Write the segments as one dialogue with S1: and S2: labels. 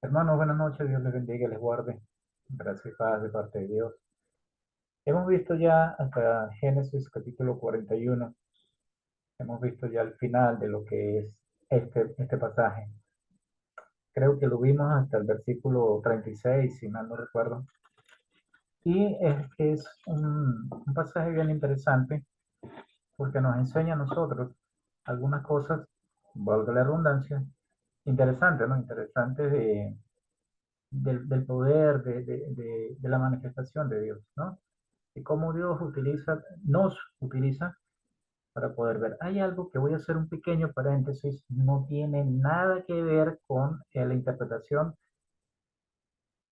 S1: Hermanos, buenas noches, Dios les bendiga y les guarde. Gracias y paz de parte de Dios. Hemos visto ya hasta Génesis capítulo 41. Hemos visto ya el final de lo que es este pasaje. Creo que lo vimos hasta el versículo 36, si mal no recuerdo. Y es un pasaje bien interesante porque nos enseña a nosotros algunas cosas, valga la redundancia, interesantes, ¿no? Interesantes del poder, de la manifestación de Dios, ¿no? Y cómo Dios nos utiliza para poder ver. Hay algo que voy a hacer un pequeño paréntesis, no tiene nada que ver con la interpretación,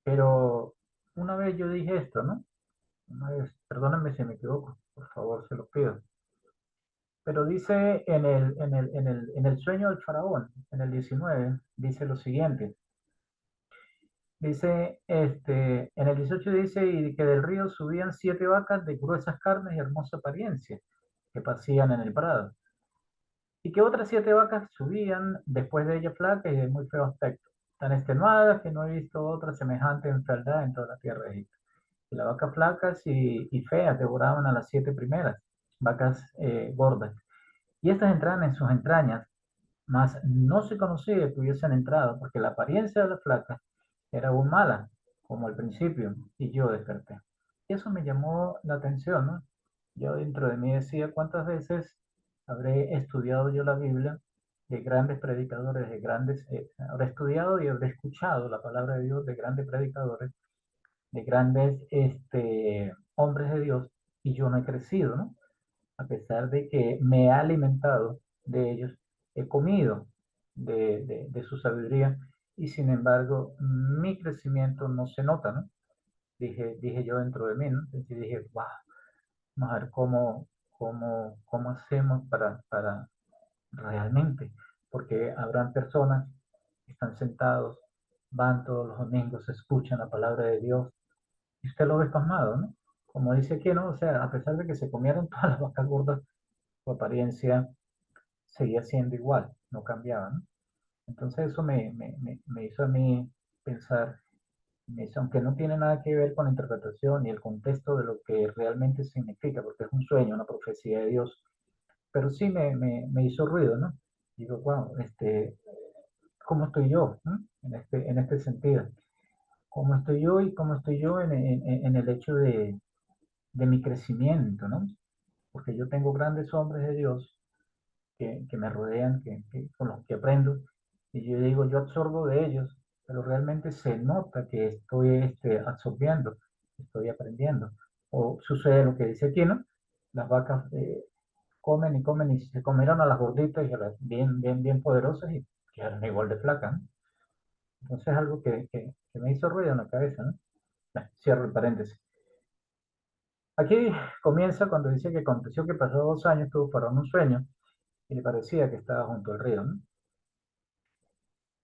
S1: pero una vez yo dije esto, ¿no? Una vez, perdónenme si me equivoco, por favor, se lo pido. Pero dice en el sueño del faraón, en el 19, dice lo siguiente. Dice, en el 18 dice, y que del río subían 7 vacas de gruesas carnes y hermosa apariencia, que pasían en el prado. Y que otras 7 vacas subían después de ella flacas y de muy feo aspecto, tan extenuadas que no he visto otra semejante en fealdad en toda la tierra de Egipto. Y las vacas flacas y feas devoraban a las 7 primeras, vacas gordas. Y estas entraban en sus entrañas, mas no se conocía que hubiesen entrado, porque la apariencia de las flacas era aún mala, como al principio, y yo desperté. Y eso me llamó la atención, ¿no? Yo dentro de mí decía, ¿cuántas veces habré estudiado yo la Biblia de grandes predicadores, habré estudiado y habré escuchado la palabra de Dios de grandes predicadores, de grandes hombres de Dios, y yo no he crecido, ¿no? A pesar de que me he alimentado de ellos, he comido de su sabiduría, y sin embargo mi crecimiento no se nota, ¿no? Dije yo dentro de mí, ¿no? Entonces dije, wow, vamos a ver cómo hacemos para realmente, porque habrán personas que están sentados, van todos los domingos, escuchan la palabra de Dios, y usted lo ve pasmado, ¿no? Como dice aquí, ¿no? O sea, a pesar de que se comieron todas las vacas gordas, su apariencia seguía siendo igual, no cambiaba, ¿no? Entonces eso me hizo a mí pensar, aunque no tiene nada que ver con la interpretación y el contexto de lo que realmente significa, porque es un sueño, una profecía de Dios, pero sí me hizo ruido, ¿no? Digo, wow, ¿cómo estoy yo, ¿no? En este sentido? ¿Cómo estoy yo y cómo estoy yo en el hecho de mi crecimiento, ¿no? Porque yo tengo grandes hombres de Dios que me rodean, con los que aprendo, y yo digo, yo absorbo de ellos, pero realmente se nota que estoy absorbiendo, estoy aprendiendo. O sucede lo que dice aquí, ¿no? Las vacas comen y comen y se comieron a las gorditas y a las bien, bien, bien poderosas y quedaron igual de flacas, ¿no? Entonces es algo que me hizo ruido en la cabeza, ¿no? Bueno, cierro el paréntesis. Aquí comienza cuando dice que aconteció que pasó 2 años, tuvo para un sueño y le parecía que estaba junto al río, ¿no?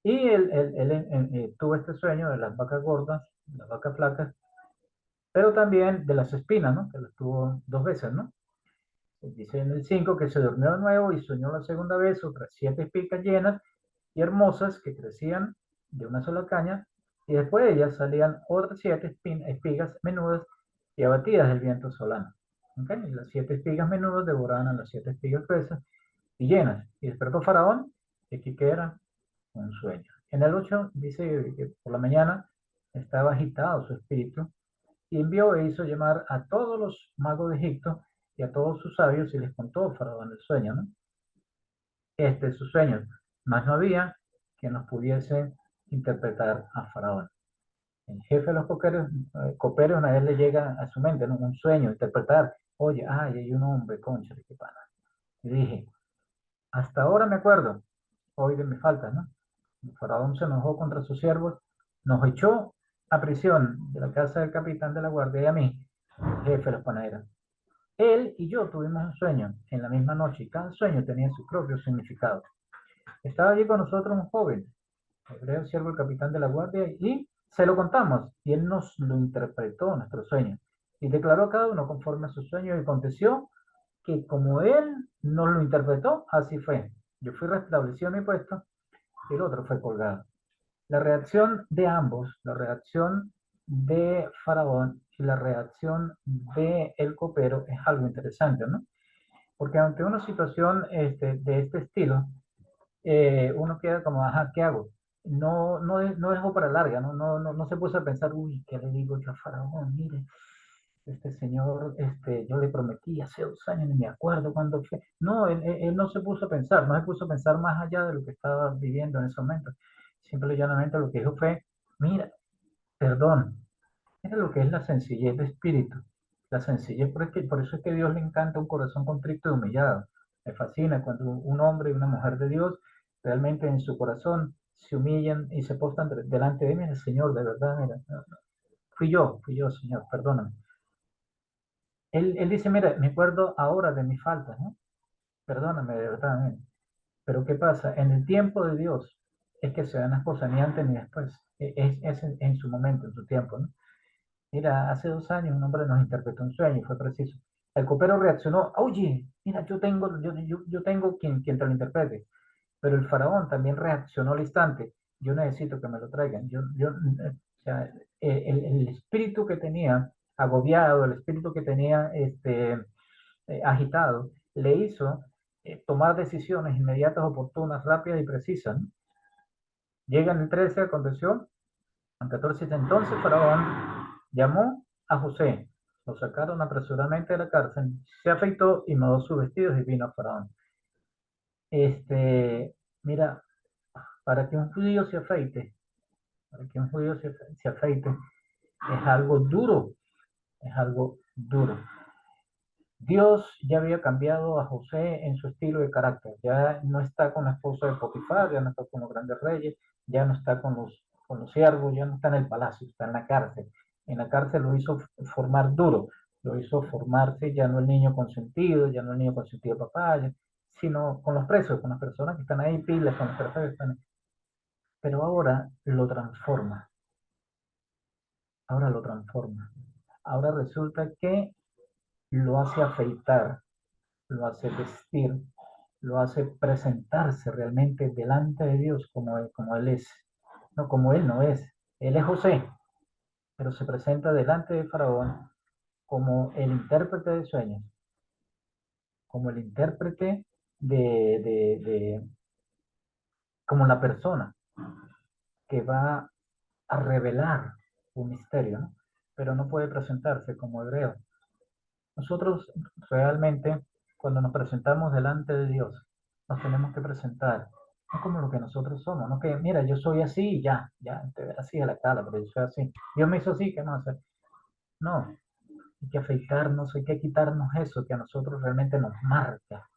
S1: Y él tuvo este sueño de las vacas gordas, las vacas flacas, pero también de las espinas, ¿no? Que las tuvo 2 veces, ¿no? Dice en el 5 que se durmió de nuevo y soñó la segunda vez otras 7 espigas llenas y hermosas que crecían de una sola caña, y después de ellas salían otras 7 espigas menudas y abatidas del viento solano. ¿Okay? Y las 7 espigas menudas devoraban a las 7 espigas gruesas y llenas. Y despertó Faraón, y aquí que era un sueño. En el 8 dice que por la mañana estaba agitado su espíritu y envió e hizo llamar a todos los magos de Egipto y a todos sus sabios y les contó Faraón el sueño, ¿no? Este es su sueño, mas no había quien nos pudiese interpretar a Faraón. El jefe de los coperos una vez le llega a su mente, ¿no? Un sueño, interpretar. Oye, ay, hay un hombre, concha de qué pana. Y dije, hasta ahora me acuerdo, hoy de mi falta, ¿no? El faraón se enojó contra sus siervos, nos echó a prisión de la casa del capitán de la guardia y a mí, jefe de los panaderos. Él y yo tuvimos un sueño en la misma noche y cada sueño tenía su propio significado. Estaba allí con nosotros un joven, hebreo, siervo del capitán de la guardia, y se lo contamos y él nos lo interpretó nuestro sueño y declaró a cada uno conforme a su sueño y aconteció que como él nos lo interpretó, así fue. Yo fui restablecido en mi puesto y el otro fue colgado. La reacción de ambos, la reacción de Faraón y la reacción de el copero es algo interesante, ¿no? Porque ante una situación de este estilo, uno queda como, ajá, ¿qué hago? No dejó para larga, no se puso a pensar, uy, ¿qué le digo yo a Faraón? Mire, este señor, yo le prometí hace 2 años, ni me acuerdo cuándo fue. No, él no se puso a pensar, no se puso a pensar más allá de lo que estaba viviendo en ese momento. Simple y llanamente lo que dijo fue, mira, perdón, mira lo que es la sencillez de espíritu. La sencillez, por eso es que a Dios le encanta un corazón contrito y humillado. Me fascina cuando un hombre y una mujer de Dios realmente en su corazón se humillan y se postan delante de mí, el Señor, de verdad, mira, fui yo, Señor, perdóname. Él dice, mira, me acuerdo ahora de mis faltas, ¿no? Perdóname, de verdad, mira. Pero ¿qué pasa? En el tiempo de Dios es que se dan las cosas, ni antes ni después. Es en su momento, en su tiempo, ¿no? Mira, hace 2 años un hombre nos interpretó un sueño y fue preciso. El copero reaccionó, oye, mira, yo tengo quien te lo interprete. Pero el faraón también reaccionó al instante. Yo necesito que me lo traigan. O sea, el espíritu que tenía agobiado, el espíritu que tenía agitado, le hizo tomar decisiones inmediatas, oportunas, rápidas y precisas, ¿no? Llega en el 13, aconteció, en 14, entonces Faraón llamó a José, lo sacaron apresuradamente de la cárcel, se afeitó y mudó sus vestidos y vino a Faraón. Mira, para que un judío se afeite, para que un judío se afeite, es algo duro, es algo duro. Dios ya había cambiado a José en su estilo de carácter. Ya no está con la esposa de Potifar, ya no está con los grandes reyes, ya no está con los siervos, ya no está en el palacio, está en la cárcel. En la cárcel lo hizo formar duro, lo hizo formarse ya no el niño consentido, ya no el niño consentido de papá, sino con los presos, con las personas que están ahí, pilas, con las personas que están ahí. Pero ahora lo transforma, ahora lo transforma. Ahora resulta que lo hace afeitar, lo hace vestir, lo hace presentarse realmente delante de Dios como él es. No, como él no es. Él es José, pero se presenta delante de Faraón como el intérprete de sueños, como el intérprete como la persona que va a revelar un misterio, ¿no? Pero no puede presentarse como hebreo. Nosotros realmente, cuando nos presentamos delante de Dios, nos tenemos que presentar, no como lo que nosotros somos, no que, mira, yo soy así y ya, te ves así a la cara, pero yo soy así. Dios me hizo así, ¿qué más hacer? No, hay que afeitarnos, hay que quitarnos eso que a nosotros realmente nos marca,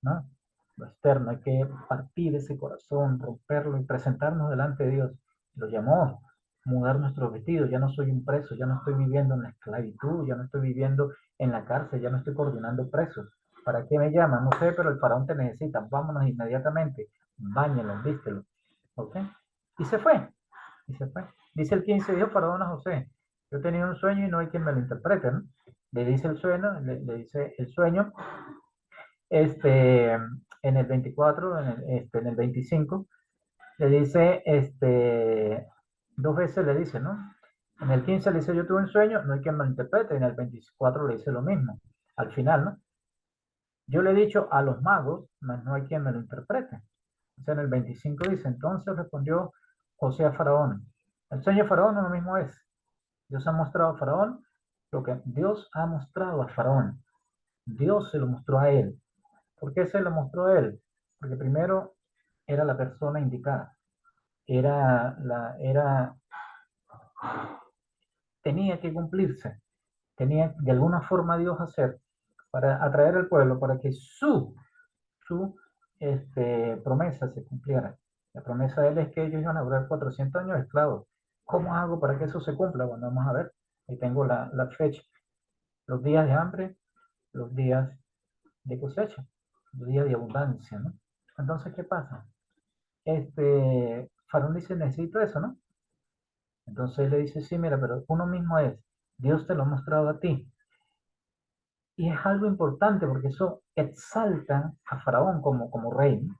S1: ¿no? Lo externo, hay que partir ese corazón, romperlo y presentarnos delante de Dios. Lo llamó, mudar nuestros vestidos. Ya no soy un preso, ya no estoy viviendo en la esclavitud, ya no estoy viviendo en la cárcel, ya no estoy coordinando presos. ¿Para qué me llaman? No sé, pero el faraón te necesita. Vámonos inmediatamente. Báñelo, vístelo. ¿Ok? Y se fue. Y se fue. Dice el 15, dijo Faraón a José, yo tenía un sueño y no hay quien me lo interprete, ¿no? Le dice el sueño, le dice el sueño, en el 24, en el 25, le dice, 2 veces le dice, ¿no? En el 15 le dice, yo tuve un sueño, no hay quien me lo interprete, en el 24 le dice lo mismo, al final, ¿no? Yo le he dicho a los magos, mas no hay quien me lo interprete. O sea, en el 25 dice, entonces respondió José a Faraón, el sueño de Faraón no lo mismo es. Dios ha mostrado a Faraón lo que Dios ha mostrado a Faraón. Dios se lo mostró a él. ¿Por qué se lo mostró a él? Porque primero era la persona indicada. Era, tenía que cumplirse. Tenía de alguna forma Dios hacer para atraer al pueblo, para que su promesa se cumpliera. La promesa de él es que ellos iban a durar 400 años esclavos. ¿Cómo hago para que eso se cumpla? Bueno, vamos a ver. Ahí tengo la fecha. Los días de hambre, los días de cosecha, los días de abundancia, ¿no? Entonces, ¿qué pasa? Faraón dice, necesito eso, ¿no? Entonces él le dice, sí, mira, pero uno mismo es, Dios te lo ha mostrado a ti. Y es algo importante porque eso exalta a Faraón como rey, ¿no?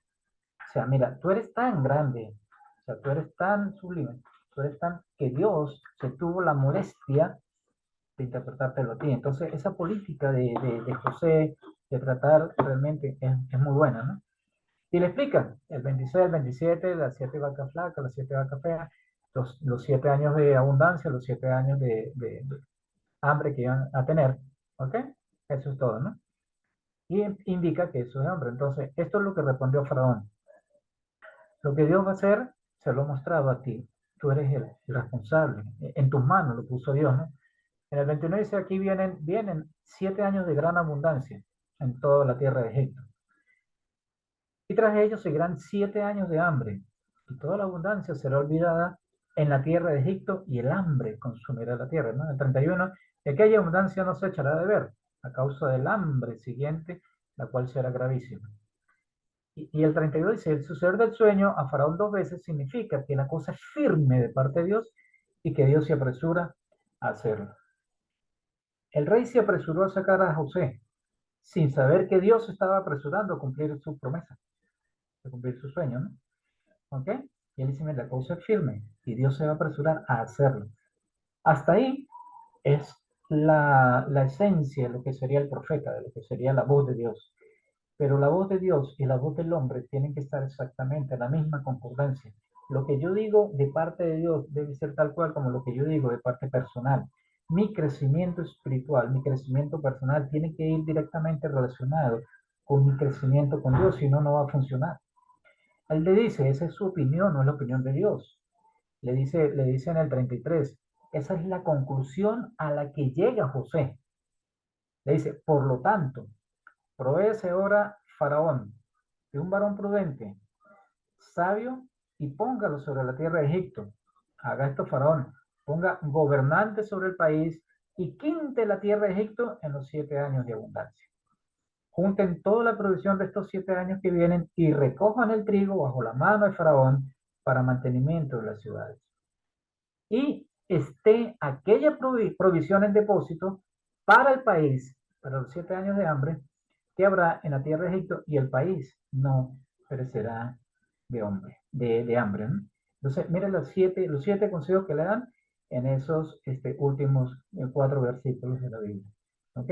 S1: O sea, mira, tú eres tan grande, o sea, tú eres tan sublime, tú eres tan que Dios se tuvo la molestia de interpretártelo a ti. Entonces, esa política de José, de tratar realmente es muy buena, ¿no? Y le explican el 26, el 27, las 7 vacas flacas, las 7 vacas feas, los 7 años de abundancia, los 7 años de hambre que iban a tener, ¿ok? Eso es todo, ¿no? Y indica que eso es hambre. Entonces, esto es lo que respondió Faraón. Lo que Dios va a hacer, se lo ha mostrado a ti. Tú eres el responsable. En tus manos lo puso Dios, ¿no? En el 29 dice, aquí vienen 7 años de gran abundancia en toda la tierra de Egipto. Y tras ellos seguirán 7 años de hambre, y toda la abundancia será olvidada en la tierra de Egipto, y el hambre consumirá la tierra, ¿no? El 31, y aquella abundancia no se echará de ver, a causa del hambre siguiente, la cual será gravísima. Y el 32 dice, el suceder del sueño a Faraón 2 veces significa que la cosa es firme de parte de Dios y que Dios se apresura a hacerlo. El rey se apresuró a sacar a José, sin saber que Dios estaba apresurando a cumplir su promesa, a cumplir su sueño, ¿no? ¿Ok? Y él dice, mira, la cosa es firme y Dios se va a apresurar a hacerlo. Hasta ahí es la esencia de lo que sería el profeta, de lo que sería la voz de Dios. Pero la voz de Dios y la voz del hombre tienen que estar exactamente en la misma concordancia. Lo que yo digo de parte de Dios debe ser tal cual como lo que yo digo de parte personal. Mi crecimiento espiritual, mi crecimiento personal tiene que ir directamente relacionado con mi crecimiento con Dios, si no, no va a funcionar. Él le dice, esa es su opinión, no es la opinión de Dios. Le dice en el 33, esa es la conclusión a la que llega José. Le dice, por lo tanto, provéese ahora Faraón de un varón prudente, sabio, y póngalo sobre la tierra de Egipto. Haga esto Faraón, ponga gobernante sobre el país y quinte la tierra de Egipto en los 7 años de abundancia. Junten toda la provisión de estos 7 años que vienen y recojan el trigo bajo la mano de Faraón para mantenimiento de las ciudades. Y esté aquella provisión en depósito para el país, para los 7 años de hambre que habrá en la tierra de Egipto, y el país no perecerá de hambre, ¿no? Entonces, miren los siete consejos que le dan en esos últimos 4 versículos de la Biblia. ¿Ok?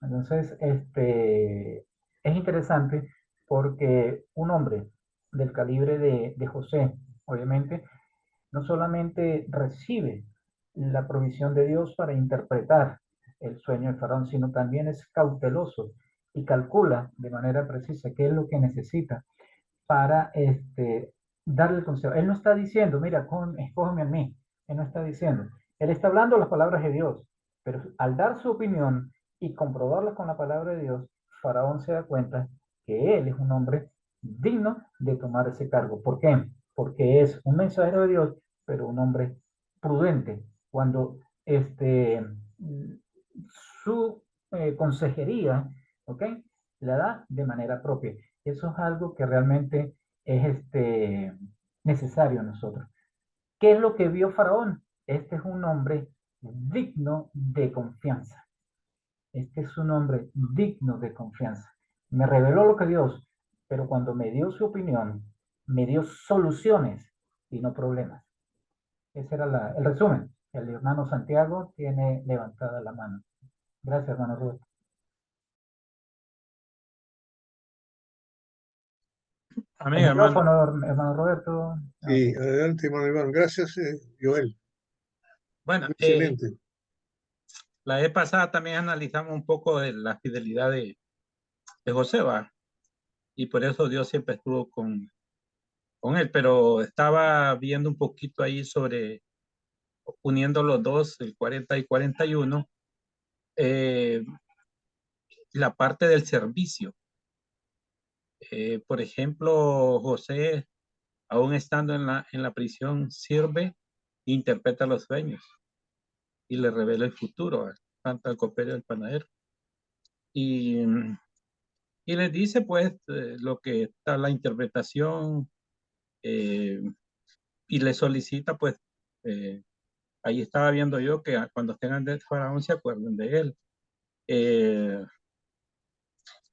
S1: Entonces, es interesante porque un hombre del calibre de José, obviamente, no solamente recibe la provisión de Dios para interpretar el sueño de Faraón, sino también es cauteloso y calcula de manera precisa qué es lo que necesita para darle el consejo. Él no está diciendo, mira, escógeme a mí. Él no está diciendo. Él está hablando las palabras de Dios, pero al dar su opinión y comprobarla con la palabra de Dios, Faraón se da cuenta que él es un hombre digno de tomar ese cargo. ¿Por qué? Porque es un mensajero de Dios, pero un hombre prudente. Cuando su consejería, ¿ok? La da de manera propia. Eso es algo que realmente es necesario en nosotros. ¿Qué es lo que vio Faraón? Este es un hombre digno de confianza. Este es un hombre digno de confianza. Me reveló lo que Dios, pero cuando me dio su opinión, me dio soluciones y no problemas. Ese era el resumen. El hermano Santiago tiene levantada la mano. Gracias, hermano Roberto. El
S2: Amén, hermano.
S1: micrófono, hermano Roberto.
S3: Sí,
S1: Ok.
S3: adelante, hermano Iván. Gracias, Joel.
S2: Bueno,
S3: Excelente.
S2: la vez pasada también analizamos un poco de la fidelidad de José, ¿va? Y por eso Dios siempre estuvo con él, pero estaba viendo un poquito ahí sobre uniendo los dos, el 40 y 41, eh, la parte del servicio. Por ejemplo, José, aún estando en la prisión, sirve, interpreta los sueños y le revela el futuro, tanto al copero y al panadero. Y, y les dice, pues, lo que está la interpretación, eh, y le solicita, pues, ahí estaba viendo yo que cuando tengan de Faraón se acuerden de él.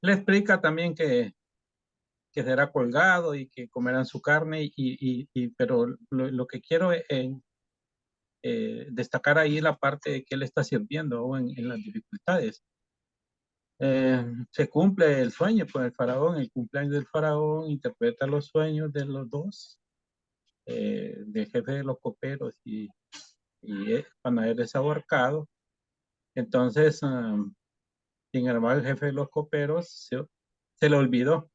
S2: Le explica también que será colgado y que comerán su carne, pero lo que quiero destacar ahí la parte de que él está sirviendo aún en las dificultades. Se cumple el sueño, pues el faraón, el cumpleaños del faraón, interpreta los sueños de los dos, del jefe de los coperos y panadero desaborcado. Entonces, sin embargo, el jefe de los coperos se le olvidó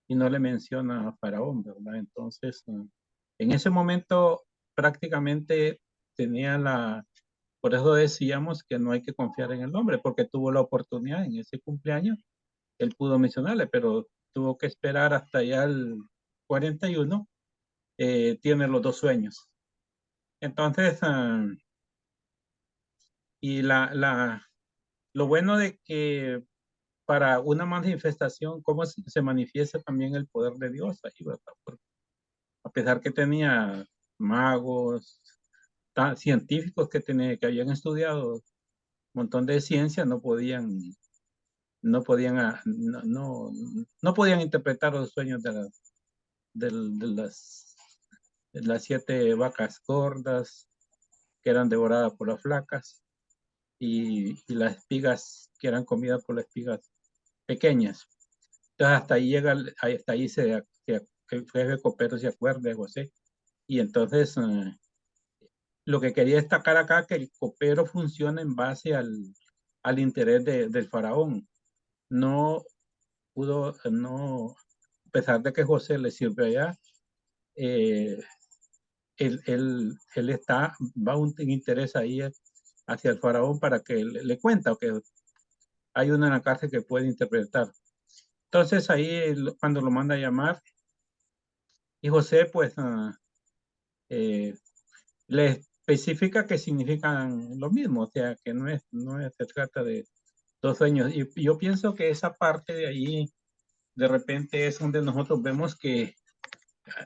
S2: y no le menciona a faraón, ¿verdad? Entonces, en ese momento prácticamente tenía por eso decíamos que no hay que confiar en el hombre, porque tuvo la oportunidad en ese cumpleaños, él pudo mencionarle, pero tuvo que esperar hasta ya el 41, tiene los dos sueños. Entonces, y lo bueno de que para una manifestación, cómo se manifiesta también el poder de Dios ahí, ¿verdad? Porque a pesar que tenía magos, científicos que habían estudiado un montón de ciencia, no podían interpretar los sueños de las 7 vacas gordas que eran devoradas por las flacas y las espigas que eran comidas por las espigas pequeñas. Entonces hasta ahí el jefe copero se acuerda de José. Y entonces lo que quería destacar acá que el copero funciona en base al interés del faraón. No, a pesar de que José le sirve allá, él va un interés ahí hacia el faraón para que le cuenta que hay uno en la cárcel que puede interpretar. Entonces ahí cuando lo manda a llamar, y José pues le especifica que significan lo mismo, o sea que no se trata de 2 sueños. Y yo pienso que esa parte de ahí de repente es donde nosotros vemos que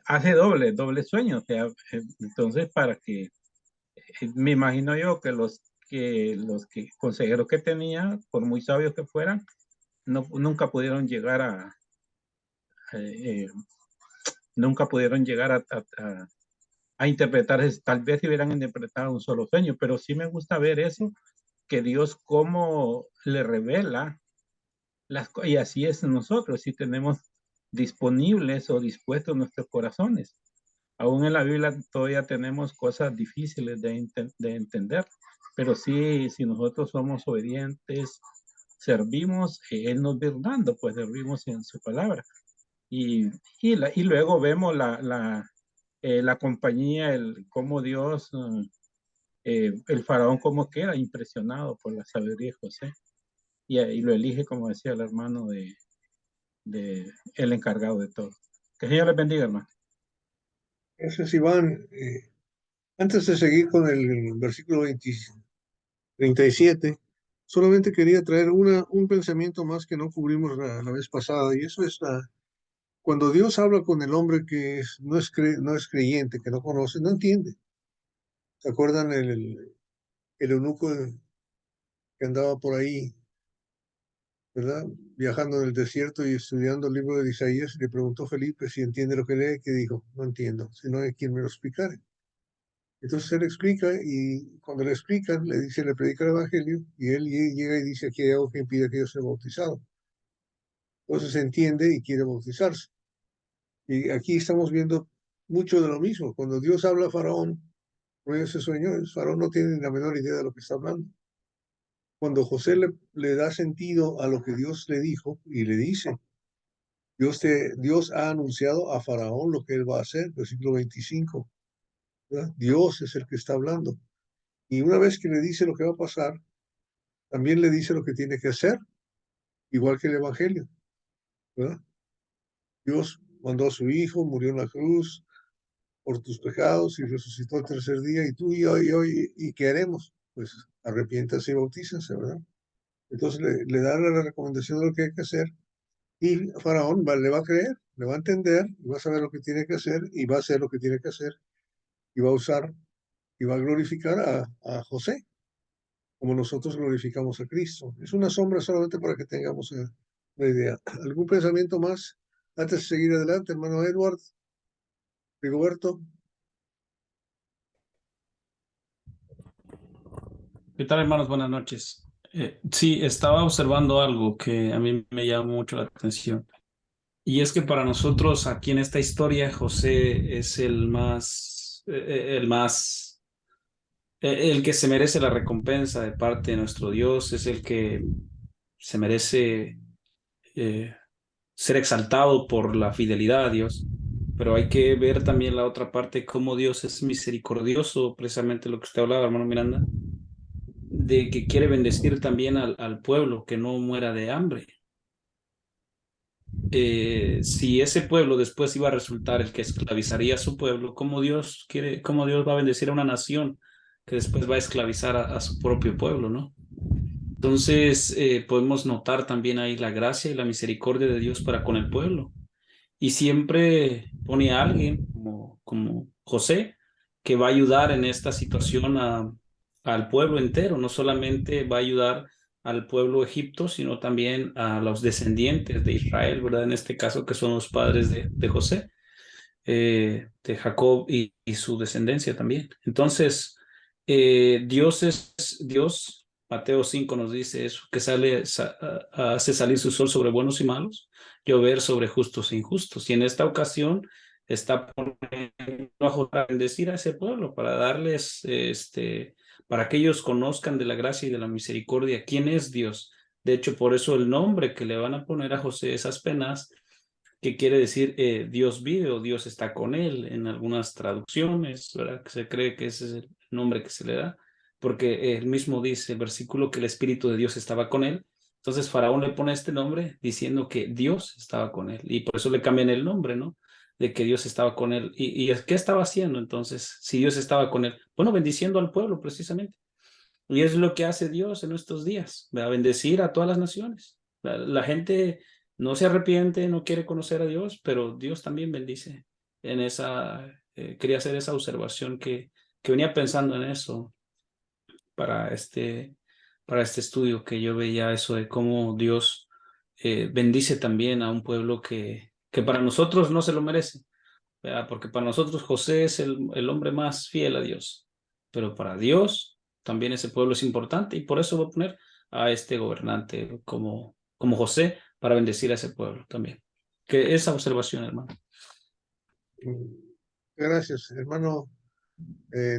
S2: hace doble sueño, o sea, entonces para que, me imagino yo que los consejeros que tenía, por muy sabios que fueran, nunca pudieron llegar eh, a interpretar, tal vez si hubieran interpretado un solo sueño, pero sí me gusta ver eso, que Dios cómo le revela y así es nosotros, si tenemos disponibles o dispuestos nuestros corazones. Aún en la Biblia todavía tenemos cosas difíciles de entender, pero sí, si nosotros somos obedientes, servimos, Él nos va dando, pues servimos en su palabra. Y luego vemos la compañía, cómo Dios, el faraón cómo queda impresionado por la sabiduría de José. Y lo elige, como decía el hermano, el encargado de todo. Que el Señor les bendiga, hermano.
S3: Gracias, Iván. Antes de seguir con el versículo 37, solamente quería traer un pensamiento más que no cubrimos la vez pasada, y eso es cuando Dios habla con el hombre que no es creyente, que no conoce, no entiende. ¿Se acuerdan el eunuco que andaba por ahí, ¿verdad? Viajando en el desierto y estudiando el libro de Isaías, le preguntó a Felipe si entiende lo que lee, que dijo, no entiendo, si no hay quien me lo explicara. Entonces él explica y cuando le explican, le predica el evangelio y él llega y dice, aquí hay algo que impide que yo sea bautizado. Entonces entiende y quiere bautizarse. Y aquí estamos viendo mucho de lo mismo. Cuando Dios habla a Faraón, con ese sueño, el Faraón no tiene ni la menor idea de lo que está hablando. Cuando José le da sentido a lo que Dios le dijo y le dice, Dios ha anunciado a Faraón lo que él va a hacer, versículo 25. ¿Verdad? Dios es el que está hablando. Y una vez que le dice lo que va a pasar, también le dice lo que tiene que hacer, igual que el Evangelio. ¿Verdad? Dios mandó a su Hijo, murió en la cruz por tus pecados y resucitó el tercer día. Y tú y yo, ¿y qué haremos? Pues arrepiéntase y bautícense, ¿verdad? Entonces le da la recomendación de lo que hay que hacer y Faraón le va a creer, le va a entender, y va a saber lo que tiene que hacer y va a hacer lo que tiene que hacer y va a usar y va a glorificar a José como nosotros glorificamos a Cristo. Es una sombra solamente para que tengamos una idea. ¿Algún pensamiento más Antes de seguir adelante, hermano Edward, Rigoberto.
S4: ¿Qué tal, hermanos? Buenas noches. Sí, estaba observando algo que a mí me llamó mucho la atención. Y es que para nosotros aquí en esta historia, José es el que se merece la recompensa de parte de nuestro Dios, es el que se merece eh, ser exaltado por la fidelidad a Dios. Pero hay que ver también la otra parte, cómo Dios es misericordioso, precisamente lo que usted hablaba, hermano Miranda, de que quiere bendecir también al pueblo, que no muera de hambre. Si ese pueblo después iba a resultar el que esclavizaría a su pueblo, cómo Dios va a bendecir a una nación que después va a esclavizar a su propio pueblo, ¿no? Entonces, podemos notar también ahí la gracia y la misericordia de Dios para con el pueblo. Y siempre pone a alguien como José que va a ayudar en esta situación al pueblo entero. No solamente va a ayudar al pueblo egipto, sino también a los descendientes de Israel, ¿verdad? En este caso, que son los padres de José, de Jacob y su descendencia también. Entonces, Dios es Dios. Mateo 5 nos dice eso, que hace salir su sol sobre buenos y malos, llover sobre justos e injustos. Y en esta ocasión está poniendo a bendecir a ese pueblo para darles, para que ellos conozcan de la gracia y de la misericordia quién es Dios. De hecho, por eso el nombre que le van a poner a José, esas penas, que quiere decir Dios vive o Dios está con él en algunas traducciones, ¿verdad? Que se cree que ese es el nombre que se le da, porque él mismo dice el versículo que el Espíritu de Dios estaba con él. Entonces Faraón le pone este nombre diciendo que Dios estaba con él y por eso le cambian el nombre, ¿no? De que Dios estaba con él. ¿Y qué estaba haciendo entonces si Dios estaba con él? Bueno, bendiciendo al pueblo precisamente. Y es lo que hace Dios en estos días, a bendecir a todas las naciones. La gente no se arrepiente, no quiere conocer a Dios, pero Dios también bendice. Quería hacer esa observación que venía pensando en eso para para este estudio, que yo veía eso de cómo Dios bendice también a un pueblo que para nosotros no se lo merece, ¿verdad? Porque para nosotros José es el hombre más fiel a Dios, pero para Dios también ese pueblo es importante y por eso voy a poner a este gobernante como José para bendecir a ese pueblo también. Que esa observación, hermano.
S3: Gracias, hermano.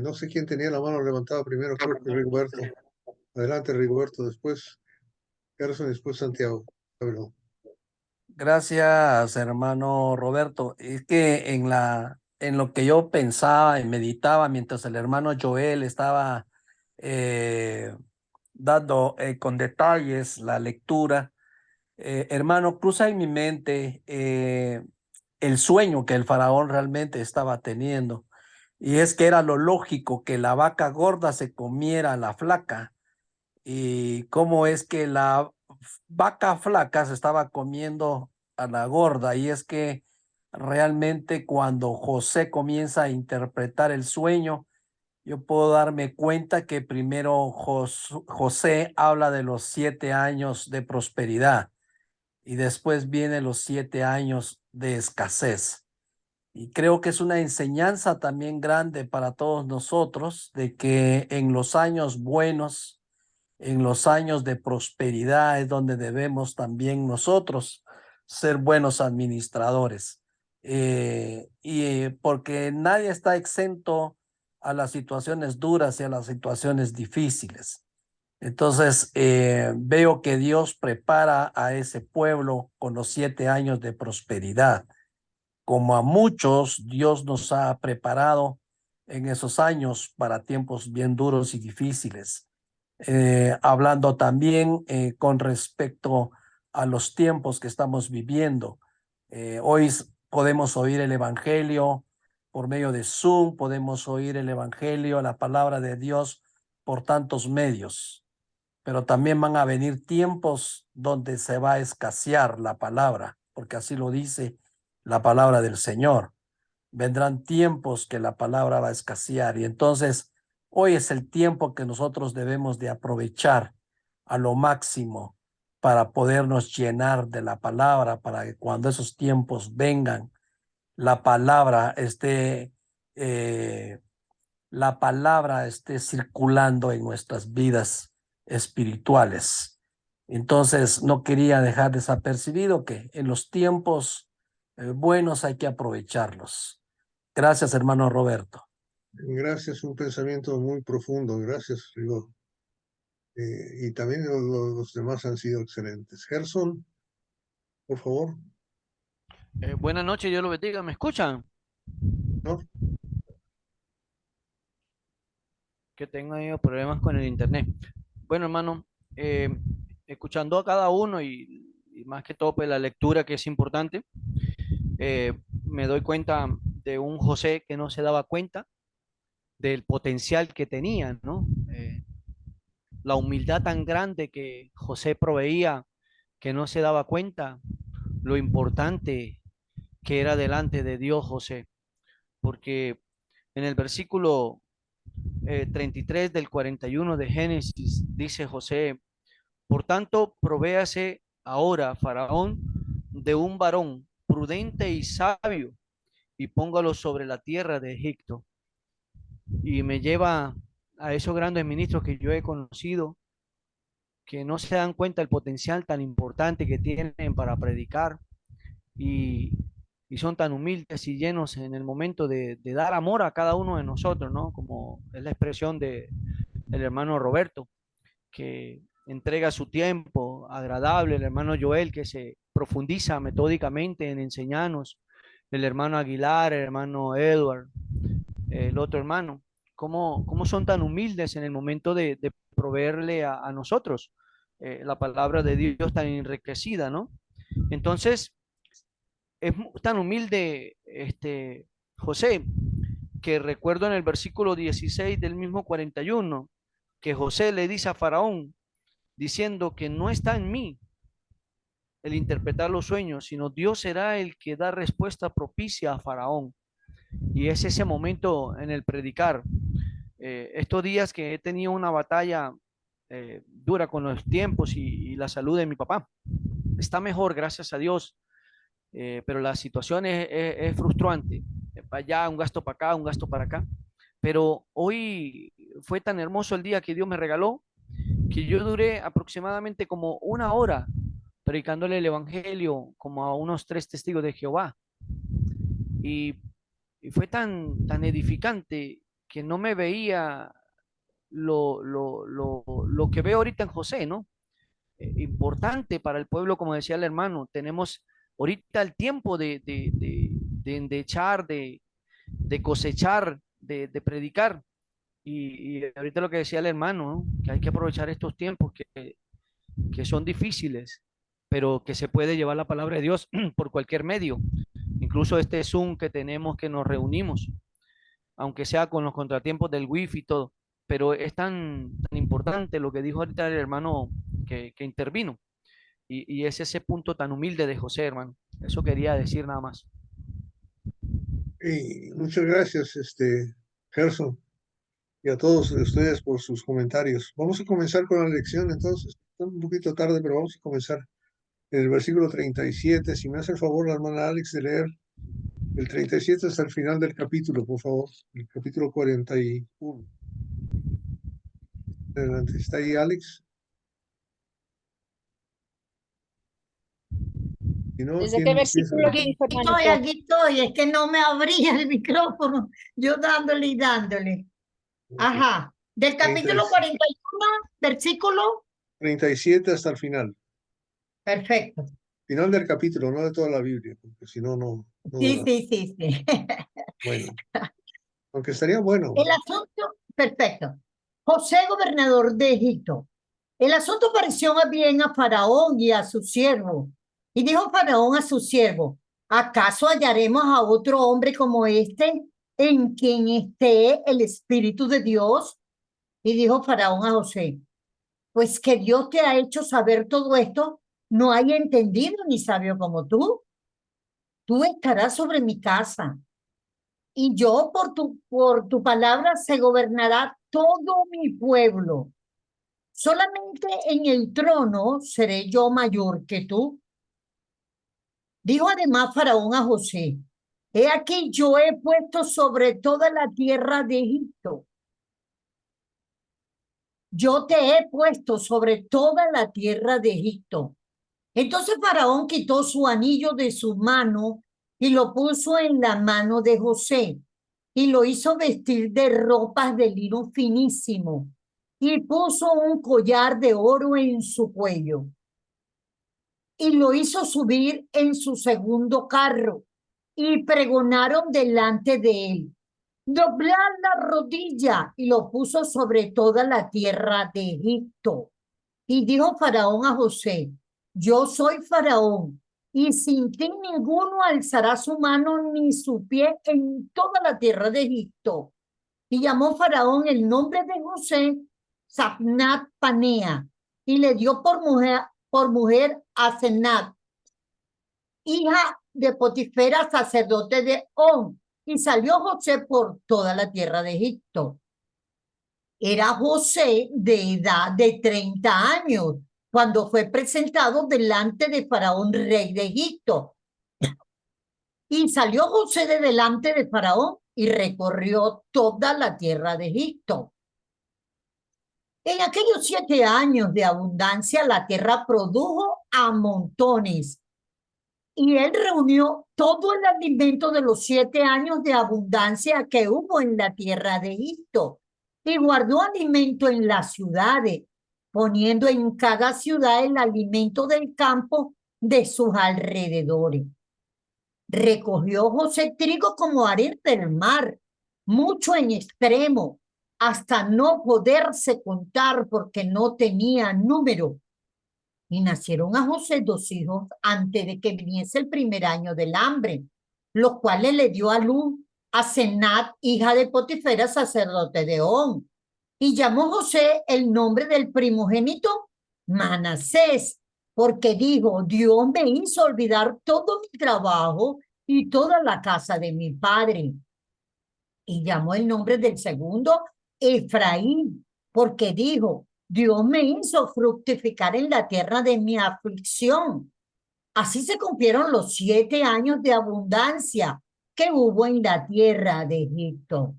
S3: No sé quién tenía la mano levantada primero, creo que Rigoberto. Adelante, Rigoberto, después Gerson, después Santiago. Pablo.
S5: Gracias, hermano Roberto. Es que en lo que yo pensaba y meditaba mientras el hermano Joel estaba dando con detalles la lectura, hermano, cruza en mi mente el sueño que el faraón realmente estaba teniendo. Y es que era lo lógico que la vaca gorda se comiera a la flaca. Y cómo es que la vaca flaca se estaba comiendo a la gorda. Y es que realmente cuando José comienza a interpretar el sueño, yo puedo darme cuenta que primero José habla de los 7 años de prosperidad y después vienen los 7 años de escasez. Y creo que es una enseñanza también grande para todos nosotros de que en los años buenos, en los años de prosperidad es donde debemos también nosotros ser buenos administradores. Porque nadie está exento a las situaciones duras y a las situaciones difíciles. Entonces, veo que Dios prepara a ese pueblo con los 7 años de prosperidad. Como a muchos, Dios nos ha preparado en esos años para tiempos bien duros y difíciles. Hablando también con respecto a los tiempos que estamos viviendo. Hoy podemos oír el Evangelio por medio de Zoom, podemos oír el Evangelio, la palabra de Dios por tantos medios, pero también van a venir tiempos donde se va a escasear la palabra, porque así lo dice la palabra del Señor. Vendrán tiempos que la palabra va a escasear y entonces hoy es el tiempo que nosotros debemos de aprovechar a lo máximo para podernos llenar de la palabra, para que cuando esos tiempos vengan, la palabra esté circulando en nuestras vidas espirituales. Entonces, no quería dejar desapercibido que en los tiempos buenos hay que aprovecharlos. Gracias, hermano Roberto.
S3: Gracias, un pensamiento muy profundo. Gracias, Rigo. Y también los demás han sido excelentes. Gerson, por favor.
S6: Buenas noches, Dios lo bendiga. ¿Me escuchan?
S3: ¿No?
S6: Que tengo ahí problemas con el internet. Bueno, hermano, escuchando a cada uno y más que todo pues, la lectura que es importante, me doy cuenta de un José que no se daba cuenta del potencial que tenía, ¿no? La humildad tan grande que José proveía, que no se daba cuenta lo importante que era delante de Dios José, porque en el versículo 33 del 41 de Génesis dice José, por tanto, provéase ahora Faraón de un varón prudente y sabio y póngalo sobre la tierra de Egipto. Y me lleva a esos grandes ministros que yo he conocido, que no se dan cuenta del potencial tan importante que tienen para predicar y, y son tan humildes y llenos en el momento de dar amor a cada uno de nosotros, ¿no? Como es la expresión del hermano Roberto, que entrega su tiempo agradable, el hermano Joel, que se profundiza metódicamente en enseñarnos, el hermano Aguilar, el hermano Edward, el otro hermano, cómo son tan humildes en el momento de proveerle a nosotros la palabra de Dios tan enriquecida, ¿no? Entonces, es tan humilde José, que recuerdo en el versículo 16 del mismo 41, que José le dice a Faraón, diciendo que no está en mí el interpretar los sueños, sino Dios será el que da respuesta propicia a Faraón. Y es ese momento en el predicar. Estos días que he tenido una batalla dura con los tiempos y la salud de mi papá. Está mejor, gracias a Dios, pero la situación es frustrante. Para allá, un gasto para acá, un gasto para acá. Pero hoy fue tan hermoso el día que Dios me regaló que yo duré aproximadamente como una hora predicándole el evangelio como a unos 3 testigos de Jehová. Y, y fue tan edificante que no me veía lo que veo ahorita en José, ¿no? Importante para el pueblo, como decía el hermano, tenemos ahorita el tiempo de endechar, de cosechar, de predicar. Y ahorita lo que decía el hermano, ¿no? Que hay que aprovechar estos tiempos que son difíciles, pero que se puede llevar la palabra de Dios por cualquier medio. Incluso este Zoom que tenemos, que nos reunimos, aunque sea con los contratiempos del wifi y todo. Pero es tan importante lo que dijo ahorita el hermano que intervino. Y es ese punto tan humilde de José, hermano. Eso quería decir nada más.
S3: Y muchas gracias, Gerson, y a todos ustedes por sus comentarios. Vamos a comenzar con la lección, entonces. Está un poquito tarde, pero vamos a comenzar en el versículo 37. Si me hace el favor, la hermana Alex, de leer el 37 hasta el final del capítulo, por favor. El capítulo 41. Adelante. ¿Está ahí, Alex? Si no,
S7: ¿Desde
S3: ¿quién
S7: qué
S3: empieza?
S7: versículo dijo, hermanito?
S8: Aquí estoy, es que no me abría el micrófono, yo dándole y dándole. Ajá, del capítulo 41, versículo.
S3: 37 hasta el final.
S8: Perfecto.
S3: Final del capítulo, no de toda la Biblia, porque si no, no
S8: Sí,
S3: da.
S8: sí.
S3: Bueno, aunque estaría bueno.
S8: El asunto, perfecto. José, gobernador de Egipto. El asunto pareció más bien a Faraón y a su siervo. Y dijo Faraón a su siervo, ¿acaso hallaremos a otro hombre como este en quien esté el Espíritu de Dios? Y dijo Faraón a José, pues que Dios te ha hecho saber todo esto, no hay entendido ni sabio como tú. Tú estarás sobre mi casa, y yo por tu palabra se gobernará todo mi pueblo. solamente en el trono seré yo mayor que tú. Dijo además Faraón a José, he aquí yo he puesto sobre toda la tierra de Egipto. Yo te he puesto sobre toda la tierra de Egipto. Entonces Faraón quitó su anillo de su mano y lo puso en la mano de José y lo hizo vestir de ropas de lino finísimo y puso un collar de oro en su cuello y lo hizo subir en su segundo carro y pregonaron delante de él, doblar la rodilla, y lo puso sobre toda la tierra de Egipto. Y dijo Faraón a José, yo soy Faraón, y sin ti ninguno alzará su mano ni su pie en toda la tierra de Egipto. Y llamó Faraón el nombre de José Zaphnath Panea, y le dio por mujer a Senat, hija de Potifera, sacerdote de On. Y salió José por toda la tierra de Egipto. Era José de edad de 30 años cuando fue presentado delante de Faraón, rey de Egipto. Y salió José de delante de Faraón y recorrió toda la tierra de Egipto. En aquellos 7 años de abundancia, la tierra produjo a montones. Y él reunió todo el alimento de los 7 años de abundancia que hubo en la tierra de Egipto y guardó alimento en las ciudades, poniendo en cada ciudad el alimento del campo de sus alrededores. Recogió José trigo como arena del mar, mucho en extremo, hasta no poderse contar porque no tenía número. Y nacieron a José 2 hijos antes de que viniese el primer año del hambre, los cuales le dio a luz a Senat, hija de Potifera, sacerdote de On. Y llamó José el nombre del primogénito Manasés, porque dijo, Dios me hizo olvidar todo mi trabajo y toda la casa de mi padre. Y llamó el nombre del segundo Efraín, porque dijo, Dios me hizo fructificar en la tierra de mi aflicción. Así se cumplieron los 7 años de abundancia que hubo en la tierra de Egipto.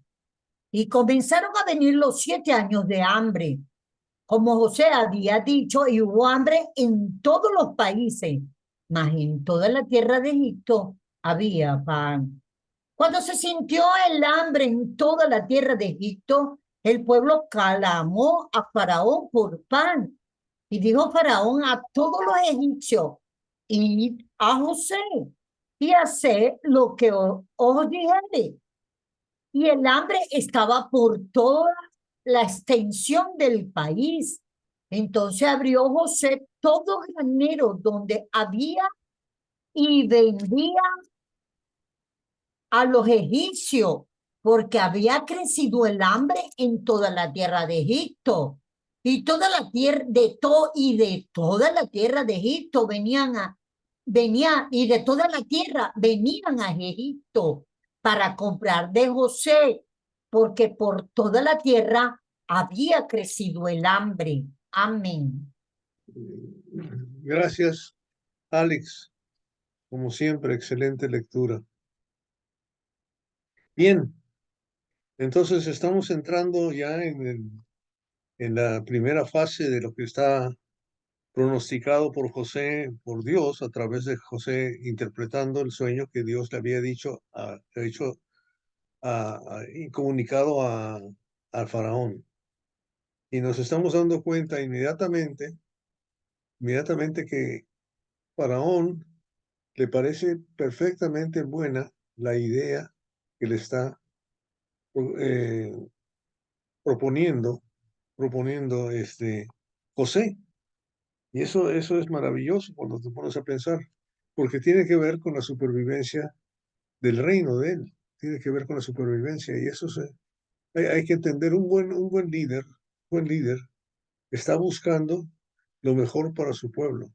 S8: Y comenzaron a venir los 7 años de hambre, como José había dicho, y hubo hambre en todos los países, mas en toda la tierra de Egipto había pan. Cuando se sintió el hambre en toda la tierra de Egipto, el pueblo clamó a Faraón por pan. Y dijo Faraón a todos los egipcios, id a José y haced lo que os dijere. Y el hambre estaba por toda la extensión del país. Entonces abrió José todo granero donde había y vendía a los egipcios, porque había crecido el hambre en toda la tierra de Egipto. Y toda la tierra de toda la tierra de Egipto y de toda la tierra venían a Egipto para comprar de José, porque por toda la tierra había crecido el hambre. Amén.
S3: Gracias, Alex. Como siempre, excelente lectura. Bien, entonces estamos entrando ya en la primera fase de lo que está pronosticado por José, por Dios, a través de José interpretando el sueño que Dios le había dicho, y comunicado al faraón. Y nos estamos dando cuenta inmediatamente que faraón le parece perfectamente buena la idea que le está proponiendo José. Y eso es maravilloso cuando te pones a pensar, porque tiene que ver con la supervivencia del reino de él, tiene que ver con la supervivencia, y eso hay que entender, un buen líder está buscando lo mejor para su pueblo.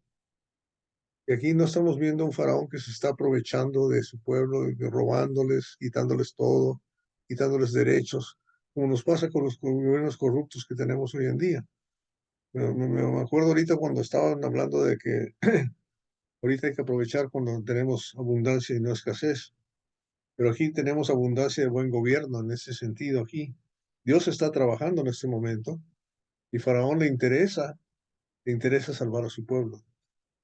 S3: Y aquí no estamos viendo a un faraón que se está aprovechando de su pueblo, robándoles, quitándoles todo, quitándoles derechos, como nos pasa con los gobiernos corruptos que tenemos hoy en día. Me acuerdo ahorita cuando estaban hablando de que ahorita hay que aprovechar cuando tenemos abundancia y no escasez. Pero aquí tenemos abundancia de buen gobierno en ese sentido aquí. Dios está trabajando en este momento y Faraón le interesa salvar a su pueblo.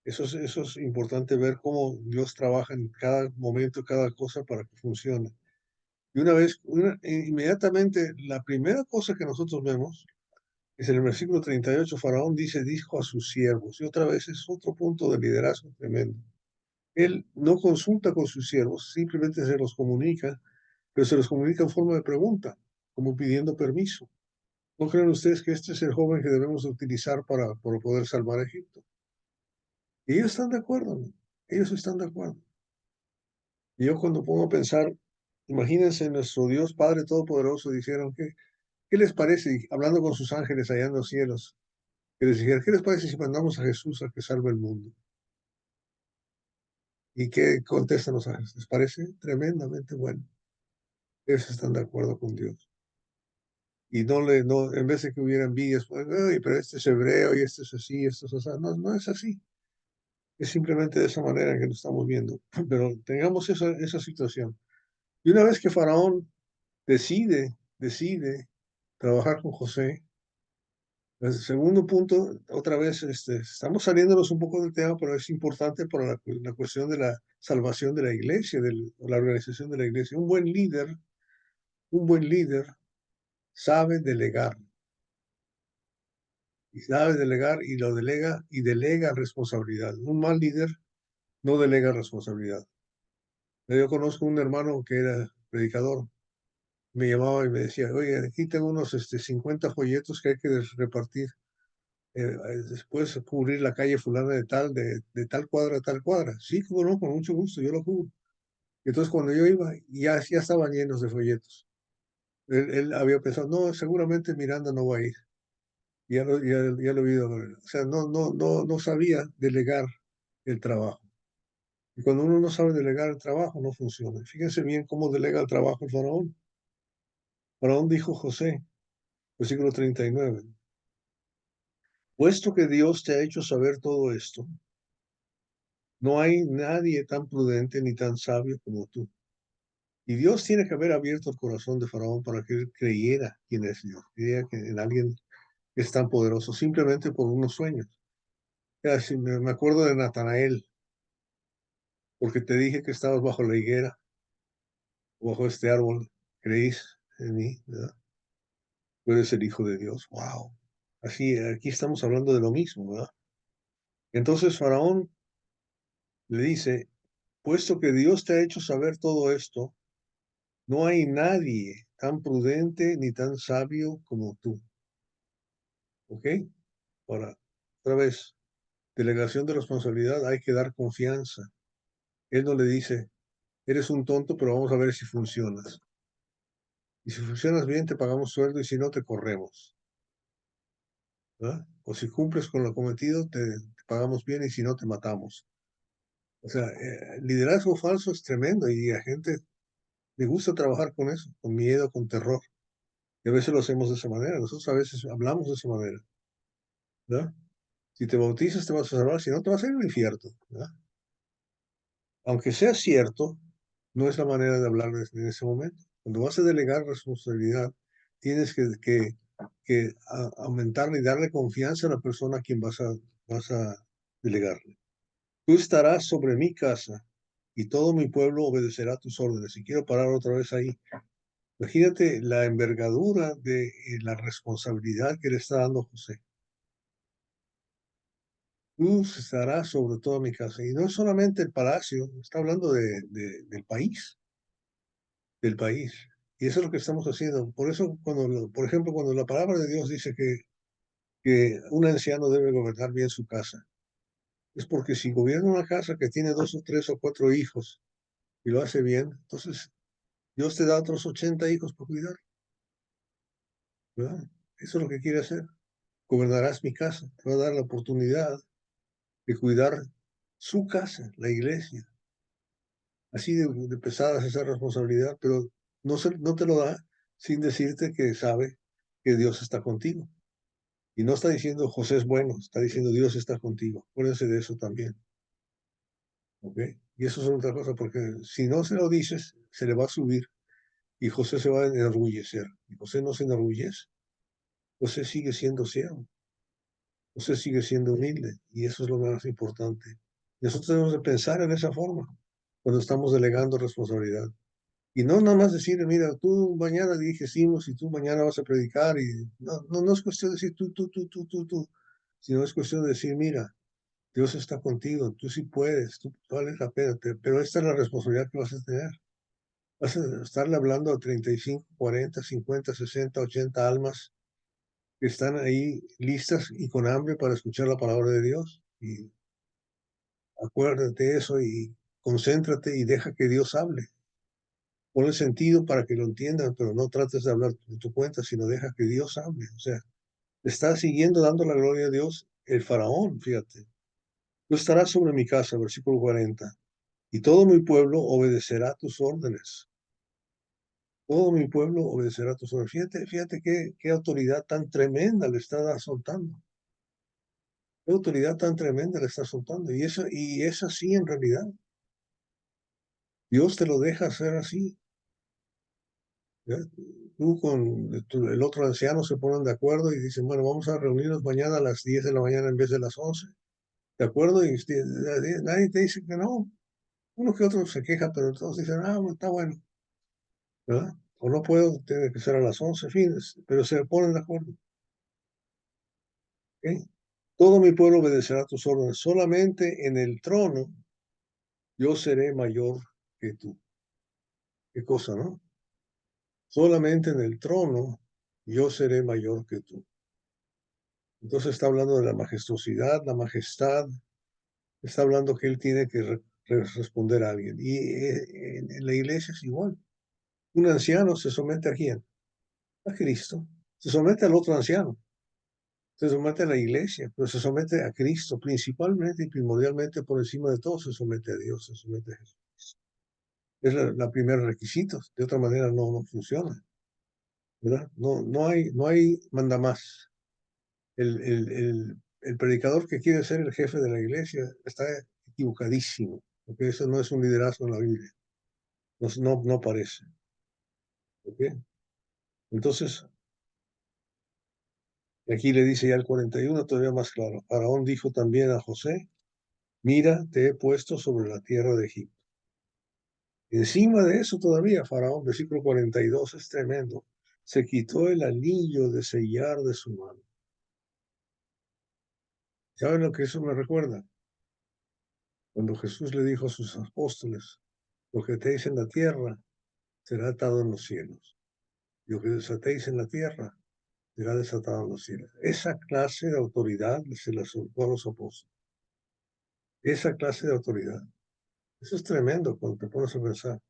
S3: Eso es importante ver cómo Dios trabaja en cada momento, cada cosa para que funcione. Y inmediatamente, la primera cosa que nosotros vemos es en el versículo 38, Faraón dijo a sus siervos, y otra vez es otro punto de liderazgo tremendo. Él no consulta con sus siervos, simplemente se los comunica, pero se los comunica en forma de pregunta, como pidiendo permiso. ¿No creen ustedes que este es el joven que debemos utilizar para poder salvar a Egipto? Y ellos están de acuerdo, ¿no? Ellos están de acuerdo. Y yo cuando pongo a pensar, imagínense nuestro Dios Padre Todopoderoso, dijeron, ¿qué les parece? Y hablando con sus ángeles allá en los cielos, que les dijeron, ¿qué les parece si mandamos a Jesús a que salve el mundo? ¿Y qué contestan los ángeles? ¿Les parece? Tremendamente bueno. Ellos están de acuerdo con Dios. Y no, en vez de que hubiera envidias, pues, ay, pero este es hebreo y este es así, esto es así. No, no es así. Es simplemente de esa manera que lo estamos viendo. Pero tengamos esa situación. Y una vez que Faraón decide trabajar con José, el segundo punto, otra vez, estamos saliéndonos un poco del tema, pero es importante para la cuestión de la salvación de la iglesia, de la organización de la iglesia. Un buen líder sabe delegar. Y sabe delegar y lo delega y delega responsabilidad. Un mal líder no delega responsabilidad. Yo conozco un hermano que era predicador, me llamaba y me decía, oye, aquí tengo unos 50 folletos que hay que repartir. Después cubrir la calle fulana de tal cuadra a tal cuadra. Sí, como no, con mucho gusto, yo lo cubro. Entonces cuando yo iba, ya estaban llenos de folletos. Él había pensado, no, seguramente Miranda no va a ir. Ya lo he oído. O sea, no sabía delegar el trabajo. Y cuando uno no sabe delegar el trabajo, no funciona. Fíjense bien cómo delega el trabajo el faraón. Faraón dijo José, versículo 39, puesto que Dios te ha hecho saber todo esto, no hay nadie tan prudente ni tan sabio como tú. Y Dios tiene que haber abierto el corazón de Faraón para que él creyera quién es Dios, creyera en alguien que es tan poderoso, simplemente por unos sueños. Así, me acuerdo de Natanael, porque te dije que estabas bajo la higuera, bajo este árbol, creís en mí, ¿verdad? Tú eres el Hijo de Dios. ¡Wow! Así, aquí estamos hablando de lo mismo, ¿verdad? Entonces Faraón le dice, puesto que Dios te ha hecho saber todo esto, no hay nadie tan prudente ni tan sabio como tú. ¿Ok? Ahora, otra vez, delegación de responsabilidad, hay que dar confianza. Él no le dice, eres un tonto, pero vamos a ver si funcionas. Y si funcionas bien, te pagamos sueldo y si no, te corremos. ¿Verdad? O si cumples con lo cometido, te pagamos bien y si no, te matamos. O sea, liderazgo falso es tremendo y a gente le gusta trabajar con eso, con miedo, con terror. Y a veces lo hacemos de esa manera. Nosotros a veces hablamos de esa manera. ¿Verdad? Si te bautizas, te vas a salvar, si no, te vas a ir al infierno. ¿Verdad? Aunque sea cierto, no es la manera de hablar en ese momento. Cuando vas a delegar responsabilidad, tienes que aumentarle y darle confianza a la persona a quien vas a delegarle. Tú estarás sobre mi casa y todo mi pueblo obedecerá tus órdenes. Y quiero parar otra vez ahí. Imagínate la envergadura de la responsabilidad que le está dando José. Tú estarás sobre toda mi casa. Y no es solamente el palacio, está hablando del país. Del país. Y eso es lo que estamos haciendo. Por eso, por ejemplo, cuando la palabra de Dios dice que un anciano debe gobernar bien su casa, es porque si gobierna una casa que tiene 2 o 3 o 4 hijos y lo hace bien, entonces Dios te da otros 80 hijos para cuidar. ¿Verdad? Eso es lo que quiere hacer. Gobernarás mi casa. Te va a dar la oportunidad de cuidar su casa, la iglesia. Así de pesada es esa responsabilidad, pero no te lo da sin decirte que sabe que Dios está contigo Y no está diciendo José es bueno, está diciendo Dios está contigo. Acuérdense de eso también. ¿Ok? Y eso es otra cosa, porque si no se lo dices, se le va a subir y José se va a enorgullecer. Y José no se enorgullece. José sigue siendo siervo. José sigue siendo humilde. Y eso es lo más importante. Nosotros debemos de pensar en esa forma cuando estamos delegando responsabilidad. Y no nada más decir, mira, tú mañana dijimos y tú mañana vas a predicar. Y no es cuestión de decir tú, sino es cuestión de decir, mira, Dios está contigo, tú sí puedes, tú vales la pena, pero esta es la responsabilidad que vas a tener. Vas a estarle hablando a 35, 40, 50, 60, 80 almas que están ahí listas y con hambre para escuchar la palabra de Dios. Y acuérdate de eso y concéntrate y deja que Dios hable. Ponle sentido para que lo entiendan, pero no trates de hablar por tu cuenta, sino deja que Dios hable. O sea, está siguiendo dando la gloria a Dios el faraón, fíjate. Tú estarás sobre mi casa, versículo 40, y todo mi pueblo obedecerá tus órdenes. Todo mi pueblo obedecerá tus órdenes. Fíjate qué autoridad tan tremenda le está soltando. Qué autoridad tan tremenda le está soltando. Y es así en realidad. Dios te lo deja hacer así. ¿Ya? Tú con el otro anciano se ponen de acuerdo y dicen, bueno, vamos a reunirnos mañana a las 10 de la mañana en vez de las 11. ¿De acuerdo? Y nadie te dice que no. Uno que otro se queja, pero todos dicen, bueno, está bueno. ¿Verdad? O no puedo, tiene que ser a las 11 fines, pero se ponen de acuerdo. ¿Okay? Todo mi pueblo obedecerá tus órdenes. Solamente en el trono yo seré mayor que tú. Qué cosa, ¿no? Solamente en el trono yo seré mayor que tú. Entonces está hablando de la majestuosidad, la majestad. Está hablando que él tiene que responder a alguien. Y en la iglesia es igual. Un anciano se somete a quién? A Cristo. Se somete al otro anciano. Se somete a la iglesia, pero se somete a Cristo principalmente y primordialmente por encima de todo se somete a Dios, se somete a Jesús. Es la primer requisito, de otra manera no funciona, ¿verdad? No hay manda más. El predicador que quiere ser el jefe de la iglesia está equivocadísimo, porque eso no es un liderazgo en la Biblia, no parece. ¿Okay? Entonces, aquí le dice ya el 41 todavía más claro, Faraón dijo también a José, mira, te he puesto sobre la tierra de Egipto. Encima de eso todavía, Faraón, versículo 42, es tremendo. Se quitó el anillo de sellar de su mano. ¿Saben lo que eso me recuerda? Cuando Jesús le dijo a sus apóstoles, lo que atéis en la tierra será atado en los cielos. Y lo que desatéis en la tierra será desatado en los cielos. Esa clase de autoridad se la soltó a los apóstoles. Esa clase de autoridad. Eso es tremendo cuando te pones a pensar.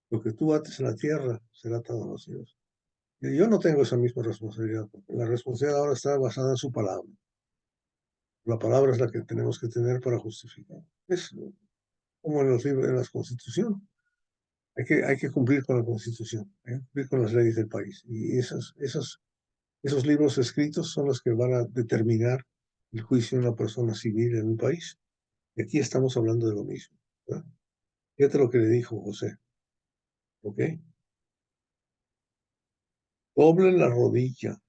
S3: Lo que tú ates en la tierra será atado en los cielos. Y yo no tengo esa misma responsabilidad, porque la responsabilidad ahora está basada en su palabra. La palabra es la que tenemos que tener para justificar. Es como en los libros, en la Constitución. Hay que cumplir con la Constitución, hay que cumplir con las leyes del país. Y esos libros escritos son los que van a determinar el juicio de una persona civil en un país. Y aquí estamos hablando de lo mismo, ¿verdad? Fíjate lo que le dijo José, ¿ok? Doblen la rodilla,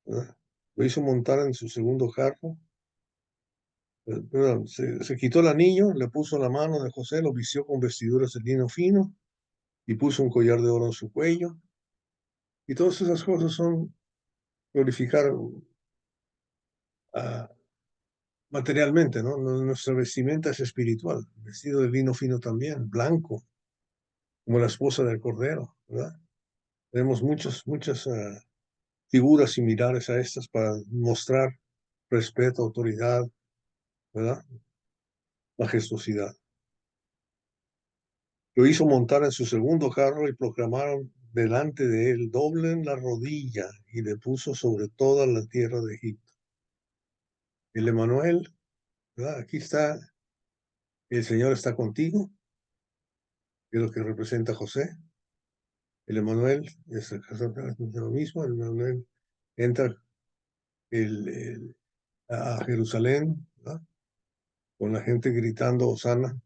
S3: ¿verdad? Lo hizo montar en su segundo carro. Perdón, se quitó el anillo, le puso la mano de José, lo vistió con vestiduras de lino fino y puso un collar de oro en su cuello. Y todas esas cosas son glorificar materialmente, ¿no? Nuestra vestimenta es espiritual, vestido de lino fino también, blanco, como la esposa del Cordero, ¿verdad? Tenemos muchas figuras similares a estas para mostrar respeto, autoridad, ¿verdad? Majestuosidad. Lo hizo montar en su segundo carro y proclamaron delante de él, doblen la rodilla, y le puso sobre toda la tierra de Egipto. El Emanuel, ¿verdad? Aquí está, el Señor está contigo, que es lo que representa José. El Emanuel es lo mismo, el Emanuel entra a Jerusalén, ¿verdad? Con la gente gritando Hosana,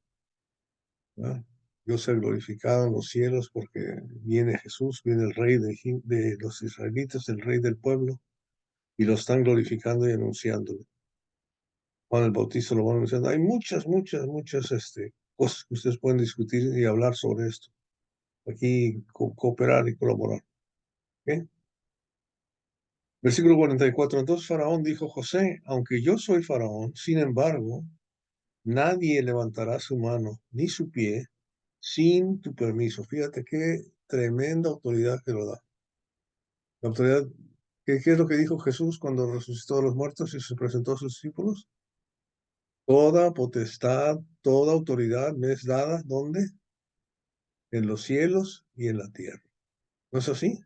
S3: ¿verdad? Dios sea glorificado en los cielos porque viene Jesús, viene el rey de los israelitas, el rey del pueblo, y lo están glorificando y anunciándolo. Juan el Bautista lo van anunciando. Hay muchas cosas que ustedes pueden discutir y hablar sobre esto. Aquí cooperar y colaborar. ¿Okay? Versículo 44. Entonces Faraón dijo: José, aunque yo soy Faraón, sin embargo, nadie levantará su mano ni su pie sin tu permiso. Fíjate qué tremenda autoridad que lo da. La autoridad, ¿qué es lo que dijo Jesús cuando resucitó a los muertos y se presentó a sus discípulos? Toda potestad, toda autoridad me es dada, ¿dónde? En los cielos y en la tierra. ¿No es así?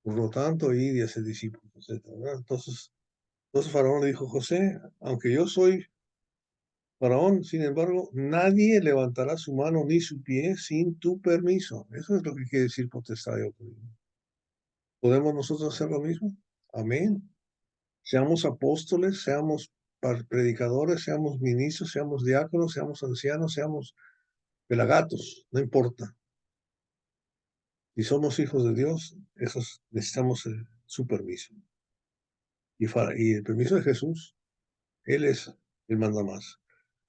S3: Por lo tanto, id y haced discípulos, etc. Entonces Faraón le dijo: José, aunque yo soy Faraón, sin embargo, nadie levantará su mano ni su pie sin tu permiso. Eso es lo que quiere decir potestad y autoridad. ¿Podemos nosotros hacer lo mismo? Amén. Seamos apóstoles, seamos predicadores, seamos ministros, seamos diáconos, seamos ancianos, seamos pelagatos, no importa. Si somos hijos de Dios, necesitamos su permiso. Y el permiso de Jesús, Él es el mandamás.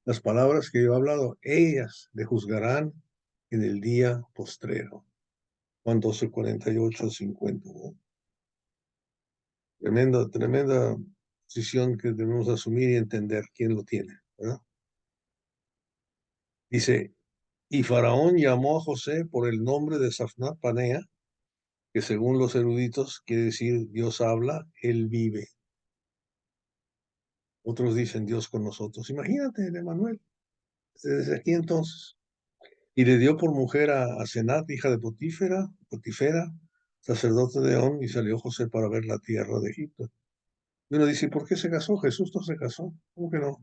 S3: Las palabras que yo he hablado, ellas le juzgarán en el día postrero. Juan 12, 48, 50. ¿No? Tremenda posición que debemos asumir y entender quién lo tiene, ¿verdad? Dice: y Faraón llamó a José por el nombre de Safnat Panea, que según los eruditos quiere decir Dios habla, Él vive. Otros dicen Dios con nosotros. Imagínate, Emmanuel, desde aquí entonces. Y le dio por mujer a Senat, hija de Potifera, sacerdote de On, y salió José para ver la tierra de Egipto. Y uno dice: ¿por qué se casó? Jesús no se casó. ¿Cómo que no?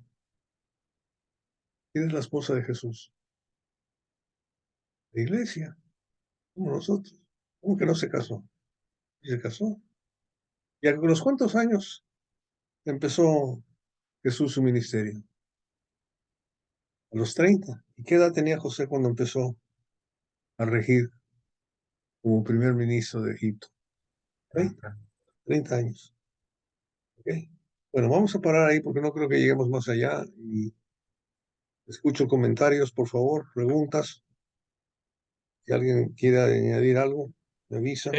S3: ¿Quién es la esposa de Jesús? La iglesia, como nosotros. ¿Cómo que no se casó? Y se casó. ¿Y a los cuántos años empezó Jesús su ministerio? A los 30. ¿Y qué edad tenía José cuando empezó a regir como primer ministro de Egipto? 30 años. ¿Okay? Bueno, vamos a parar ahí porque no creo que lleguemos más allá. Y escucho comentarios, por favor, preguntas. Si alguien quiere añadir algo, me avisa.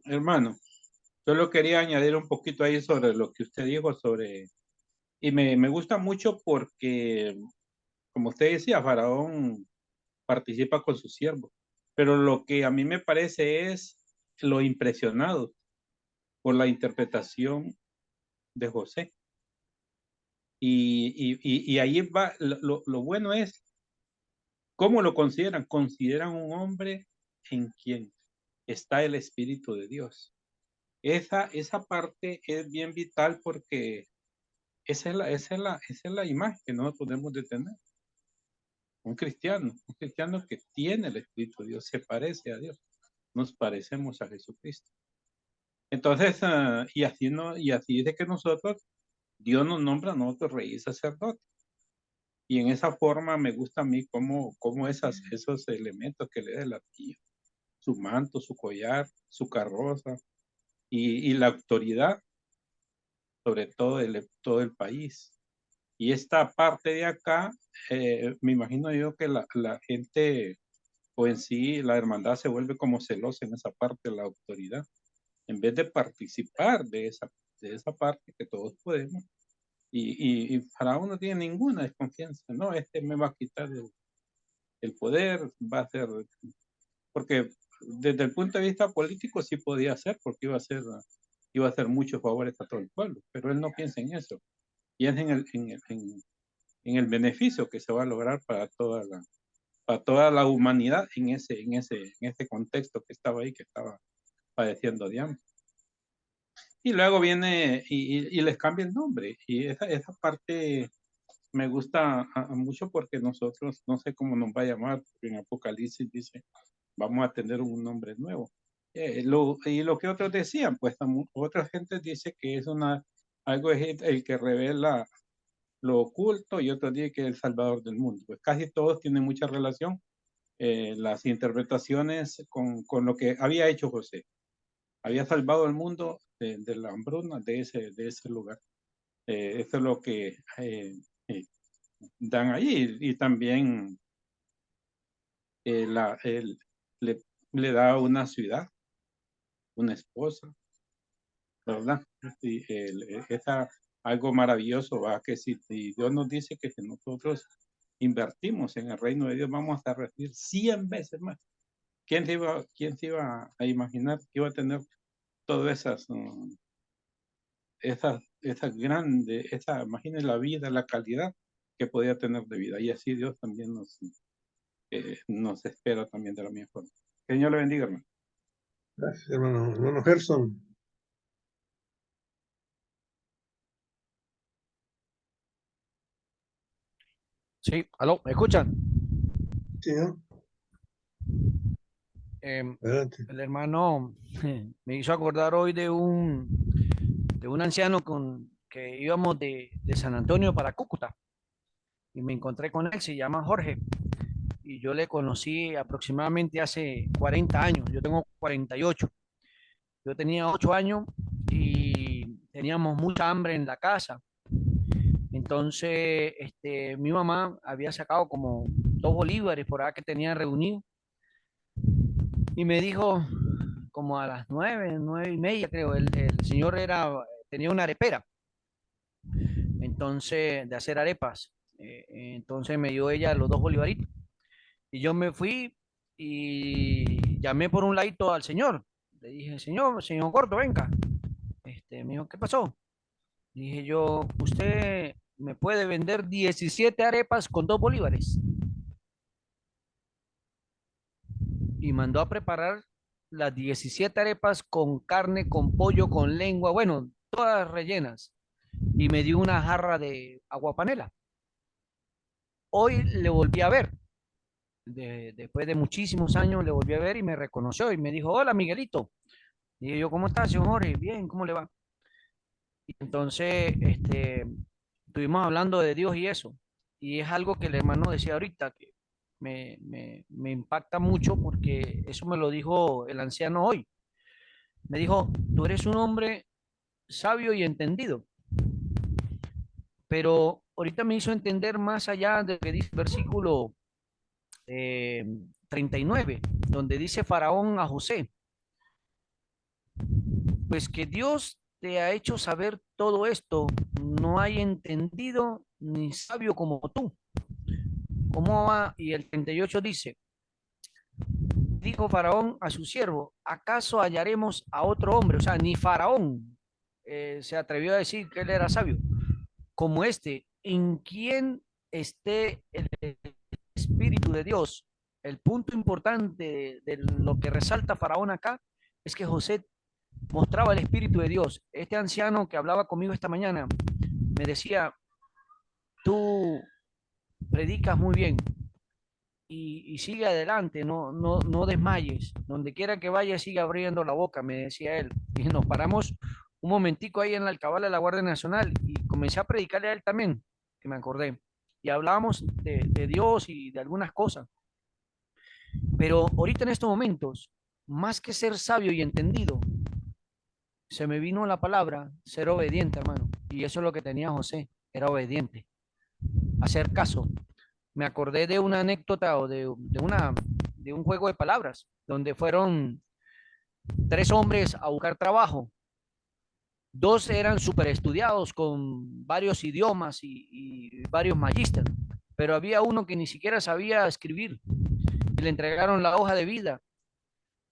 S2: Hermano, solo quería añadir un poquito ahí sobre lo que usted dijo sobre... Y me gusta mucho porque, como usted decía, Faraón participa con su siervo. Pero lo que a mí me parece es lo impresionado por la interpretación de José. Y ahí va, lo bueno es, ¿cómo lo consideran? Consideran un hombre en quien está el Espíritu de Dios. Esa parte es bien vital porque esa es la imagen que nosotros podemos de tener. Un cristiano que tiene el Espíritu de Dios, se parece a Dios. Nos parecemos a Jesucristo. Entonces, y así es de que nosotros, Dios nos nombra a nosotros rey y sacerdote. Y en esa forma me gusta a mí cómo esos elementos que le da el arquillo, su manto, su collar, su carroza y la autoridad sobre todo el país. Y esta parte de acá, me imagino yo que la gente, o en sí, la hermandad se vuelve como celosa en esa parte de la autoridad, en vez de participar de esa parte que todos podemos. Y Faraón no tiene ninguna desconfianza, no, me va a quitar el poder, va a ser, porque desde el punto de vista político sí podía ser, porque iba a hacer muchos favores a todo el pueblo, pero él no piensa en eso, piensa en el beneficio que se va a lograr para toda la humanidad en ese contexto que estaba ahí, que estaba padeciendo de hambre. Y luego viene y les cambia el nombre. Y esa parte me gusta mucho porque nosotros, no sé cómo nos va a llamar, porque en Apocalipsis dice, vamos a tener un nombre nuevo. Y lo que otros decían, pues otra gente dice que es una Algo es el que revela lo oculto y otro dice que es el Salvador del mundo. Pues casi todos tienen mucha relación, las interpretaciones con lo que había hecho José. Había salvado el mundo de la hambruna de ese lugar. Eso es lo que dan ahí. Y también le da una ciudad, una esposa, ¿verdad? Y algo maravilloso, ¿va? Que si Dios nos dice que si nosotros invertimos en el reino de Dios, vamos a recibir 100 veces más. ¿Quién se iba a imaginar que iba a tener todas esas grandes, imagínense la vida, la calidad que podía tener de vida? Y así Dios también nos espera también de la misma forma. Que Señor le bendiga, hermano.
S3: Gracias, hermano. Hermano Gerson.
S6: Sí, aló, ¿me escuchan?
S3: Sí, ¿no? Adelante.
S6: El hermano me hizo acordar hoy de un anciano que íbamos de San Antonio para Cúcuta y me encontré con él, se llama Jorge y yo le conocí aproximadamente hace 40 años, yo tengo 48. Yo tenía 8 años y teníamos mucha hambre en la casa. Entonces, mi mamá había sacado como 2 bolívares por ahí que tenía reunido y me dijo como a las 9:30 creo, el señor tenía una arepera, entonces, de hacer arepas. Entonces me dio ella los 2 bolivaritos y yo me fui y llamé por un ladito al señor. Le dije, señor Gordo, venga. Me dijo, ¿qué pasó? Dije yo, usted me puede vender 17 arepas con 2 bolívares. Y mandó a preparar las 17 arepas con carne, con pollo, con lengua, bueno, todas rellenas. Y me dio una jarra de agua panela. Hoy le volví a ver. Después de muchísimos años le volví a ver y me reconoció y me dijo, hola Miguelito. Y dije yo, ¿cómo estás, señor Jorge? Bien, ¿cómo le va? Y entonces, estuvimos hablando de Dios y eso. Y es algo que el hermano decía ahorita, que me impacta mucho porque eso me lo dijo el anciano hoy. Me dijo, tú eres un hombre sabio y entendido, pero ahorita me hizo entender más allá de lo que dice el versículo 39, donde dice Faraón a José, pues que Dios te ha hecho saber todo esto, no hay entendido ni sabio como tú. ¿Cómo va? Y el 38 dice, dijo Faraón a su siervo, ¿acaso hallaremos a otro hombre? O sea, ni Faraón se atrevió a decir que él era sabio, como en quien esté el Espíritu de Dios. El punto importante de lo que resalta Faraón acá es que José mostraba el Espíritu de Dios. Este anciano que hablaba conmigo esta mañana me decía, tú predicas muy bien y sigue adelante, no desmayes. Donde quiera que vayas, sigue abriendo la boca, me decía él. Y nos paramos un momentico ahí en la alcabala de la Guardia Nacional y comencé a predicarle a él también, que me acordé. Y hablábamos de Dios y de algunas cosas. Pero ahorita en estos momentos, más que ser sabio y entendido, se me vino la palabra ser obediente, hermano. Y eso es lo que tenía José, era obediente, hacer caso. Me acordé de una anécdota o de un juego de palabras, donde fueron 3 hombres a buscar trabajo. 2 eran súper estudiados con varios idiomas y varios magísteres, pero había uno que ni siquiera sabía escribir. Y le entregaron la hoja de vida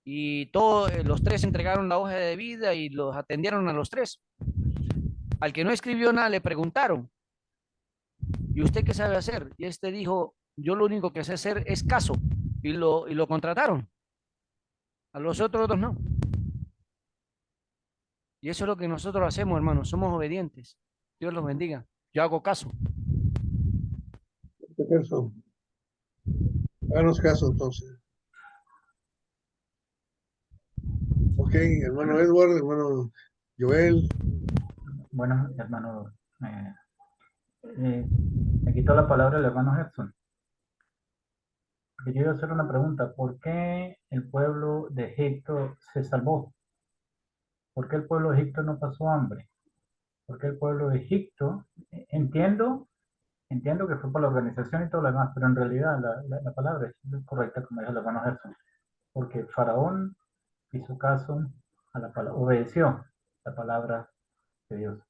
S6: y todos los 3 entregaron la hoja de vida y los atendieron a los 3. Al que no escribió nada le preguntaron, ¿y usted qué sabe hacer? Y este dijo, yo lo único que sé hacer es caso, y lo contrataron. A los otros 2 no. Y eso es lo que nosotros hacemos, hermanos, somos obedientes. Dios los bendiga. Yo hago caso.
S3: Gerson. Háganos caso entonces. Ok, hermano Edward, hermano Joel,
S1: Bueno, hermano, me quitó la palabra el hermano Gerson. Porque yo iba a hacer una pregunta. ¿Por qué el pueblo de Egipto se salvó? ¿Por qué el pueblo de Egipto no pasó hambre? ¿Por qué el pueblo de Egipto, entiendo que fue por la organización y todo lo demás, pero en realidad la palabra es correcta, como dijo el hermano Gerson, porque Faraón hizo caso a la palabra, obedeció la palabra de Dios.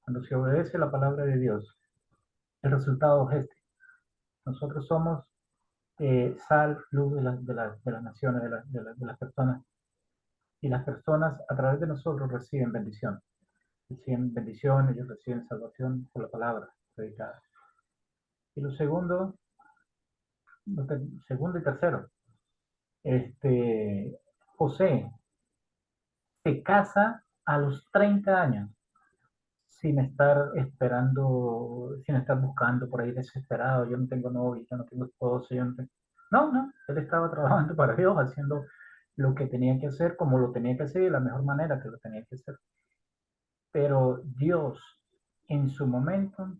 S1: Cuando se obedece la palabra de Dios, el resultado es este. Nosotros somos sal, luz de las naciones, de las personas. Y las personas a través de nosotros reciben bendición. Reciben bendición, ellos reciben salvación por la palabra predicada. Y lo segundo y tercero, José se casa a los 30 años sin estar esperando, sin estar buscando por ahí desesperado. Yo no tengo novio, yo no tengo esposo, yo no tengo... No, él estaba trabajando para Dios, haciendo lo que tenía que hacer, como lo tenía que hacer y de la mejor manera que lo tenía que hacer. Pero Dios, en su momento,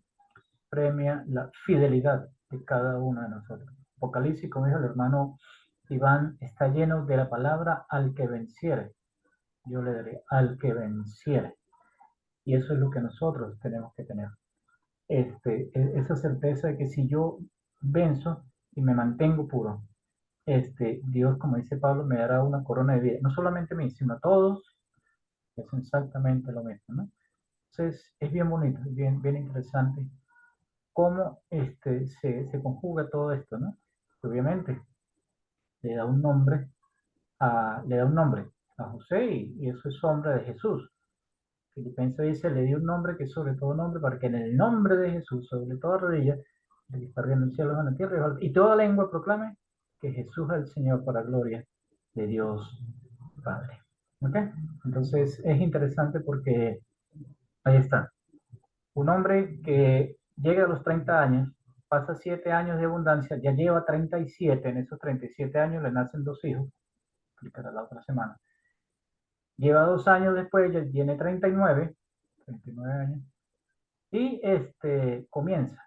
S1: premia la fidelidad de cada uno de nosotros. Apocalipsis, como dijo el hermano Iván, está lleno de la palabra al que venciere. Yo le daré al que venciere. Y eso es lo que nosotros tenemos que tener. Esa certeza de que si yo venzo y me mantengo puro, Dios, como dice Pablo, me dará una corona de vida. No solamente a mí, sino a todos. Es exactamente lo mismo, ¿no? Entonces, es bien bonito, es bien interesante cómo se conjuga todo esto, ¿no? Obviamente, le da un nombre a José y eso es sombra de Jesús. Filipenses dice, le dio un nombre que es sobre todo nombre, para que en el nombre de Jesús, sobre toda rodilla, de que está en el cielo, en la tierra, y toda lengua proclame que Jesús es el Señor para gloria de Dios Padre. ¿Ok? Entonces es interesante porque ahí está. Un hombre que llega a los 30 años, pasa 7 años de abundancia, ya lleva 37, en esos 37 años le nacen 2 hijos, explicará la otra semana. Lleva 2 años después, ya tiene 39 años, y comienza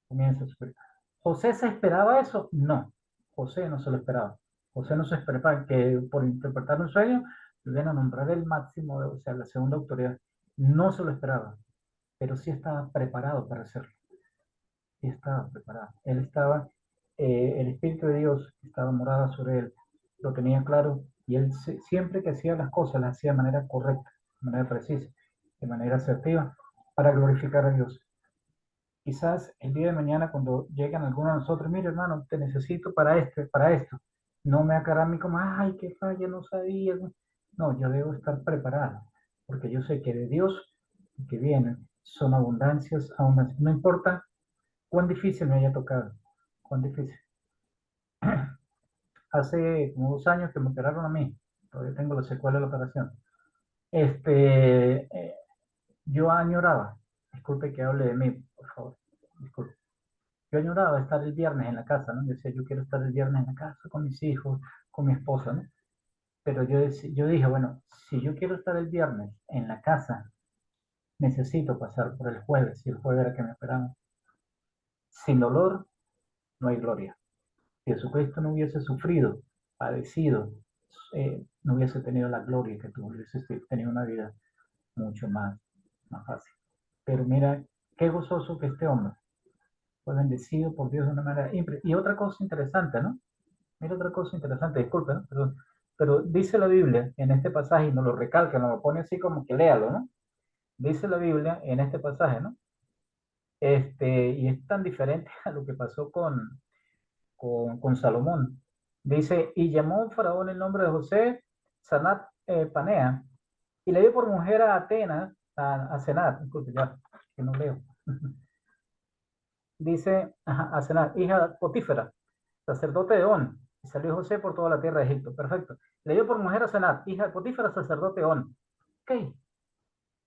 S1: a sufrir. ¿José se esperaba eso? No, José no se lo esperaba. José no se esperaba que por interpretar un sueño le iban a nombrar el máximo, o sea, la segunda autoridad. No se lo esperaba, pero sí estaba preparado para hacerlo. Sí estaba preparado. Él estaba, el Espíritu de Dios estaba morada sobre él, lo tenía claro, y él siempre que hacía las cosas, las hacía de manera correcta, de manera precisa, de manera asertiva, para glorificar a Dios. Quizás el día de mañana cuando llegan algunos de nosotros, mire hermano, te necesito para esto, no me haga a mí como, ay, qué falla, no sabía. No, yo debo estar preparado, porque yo sé que de Dios que vienen son abundancias, aún más. No importa cuán difícil me haya tocado, cuán difícil. Hace como 2 años que me operaron a mí, todavía tengo la secuela de la operación. Yo añoraba, disculpe que hable de mí, por favor, disculpe. Yo añoraba estar el viernes en la casa, ¿no? Yo decía, yo quiero estar el viernes en la casa con mis hijos, con mi esposa, ¿no? Pero yo dije, bueno, si yo quiero estar el viernes en la casa, necesito pasar por el jueves, y el jueves era que me esperaban. Sin dolor, no hay gloria. Si Jesucristo no hubiese sufrido, padecido, no hubiese tenido la gloria que tuvo, hubiese tenido una vida mucho más fácil. Pero mira, qué gozoso que este hombre fue bendecido por Dios de una manera impresionante. Y otra cosa interesante, ¿no? Mira otra cosa interesante, disculpe, ¿no? Perdón. Pero dice la Biblia en este pasaje, y nos lo recalca, nos lo pone así como que léalo, ¿no? Dice la Biblia en este pasaje, ¿no? Y es tan diferente a lo que pasó con Salomón. Dice, y llamó Faraón el nombre de José, Sanat Panea, y le dio por mujer a Atenas, a Senat, disculpe, ya, que no leo. Dice, a Senat, hija de Potífera, sacerdote de On, y salió José por toda la tierra de Egipto. Perfecto. Le dio por mujer a Senat, hija de Potífera, sacerdote de On. Ok.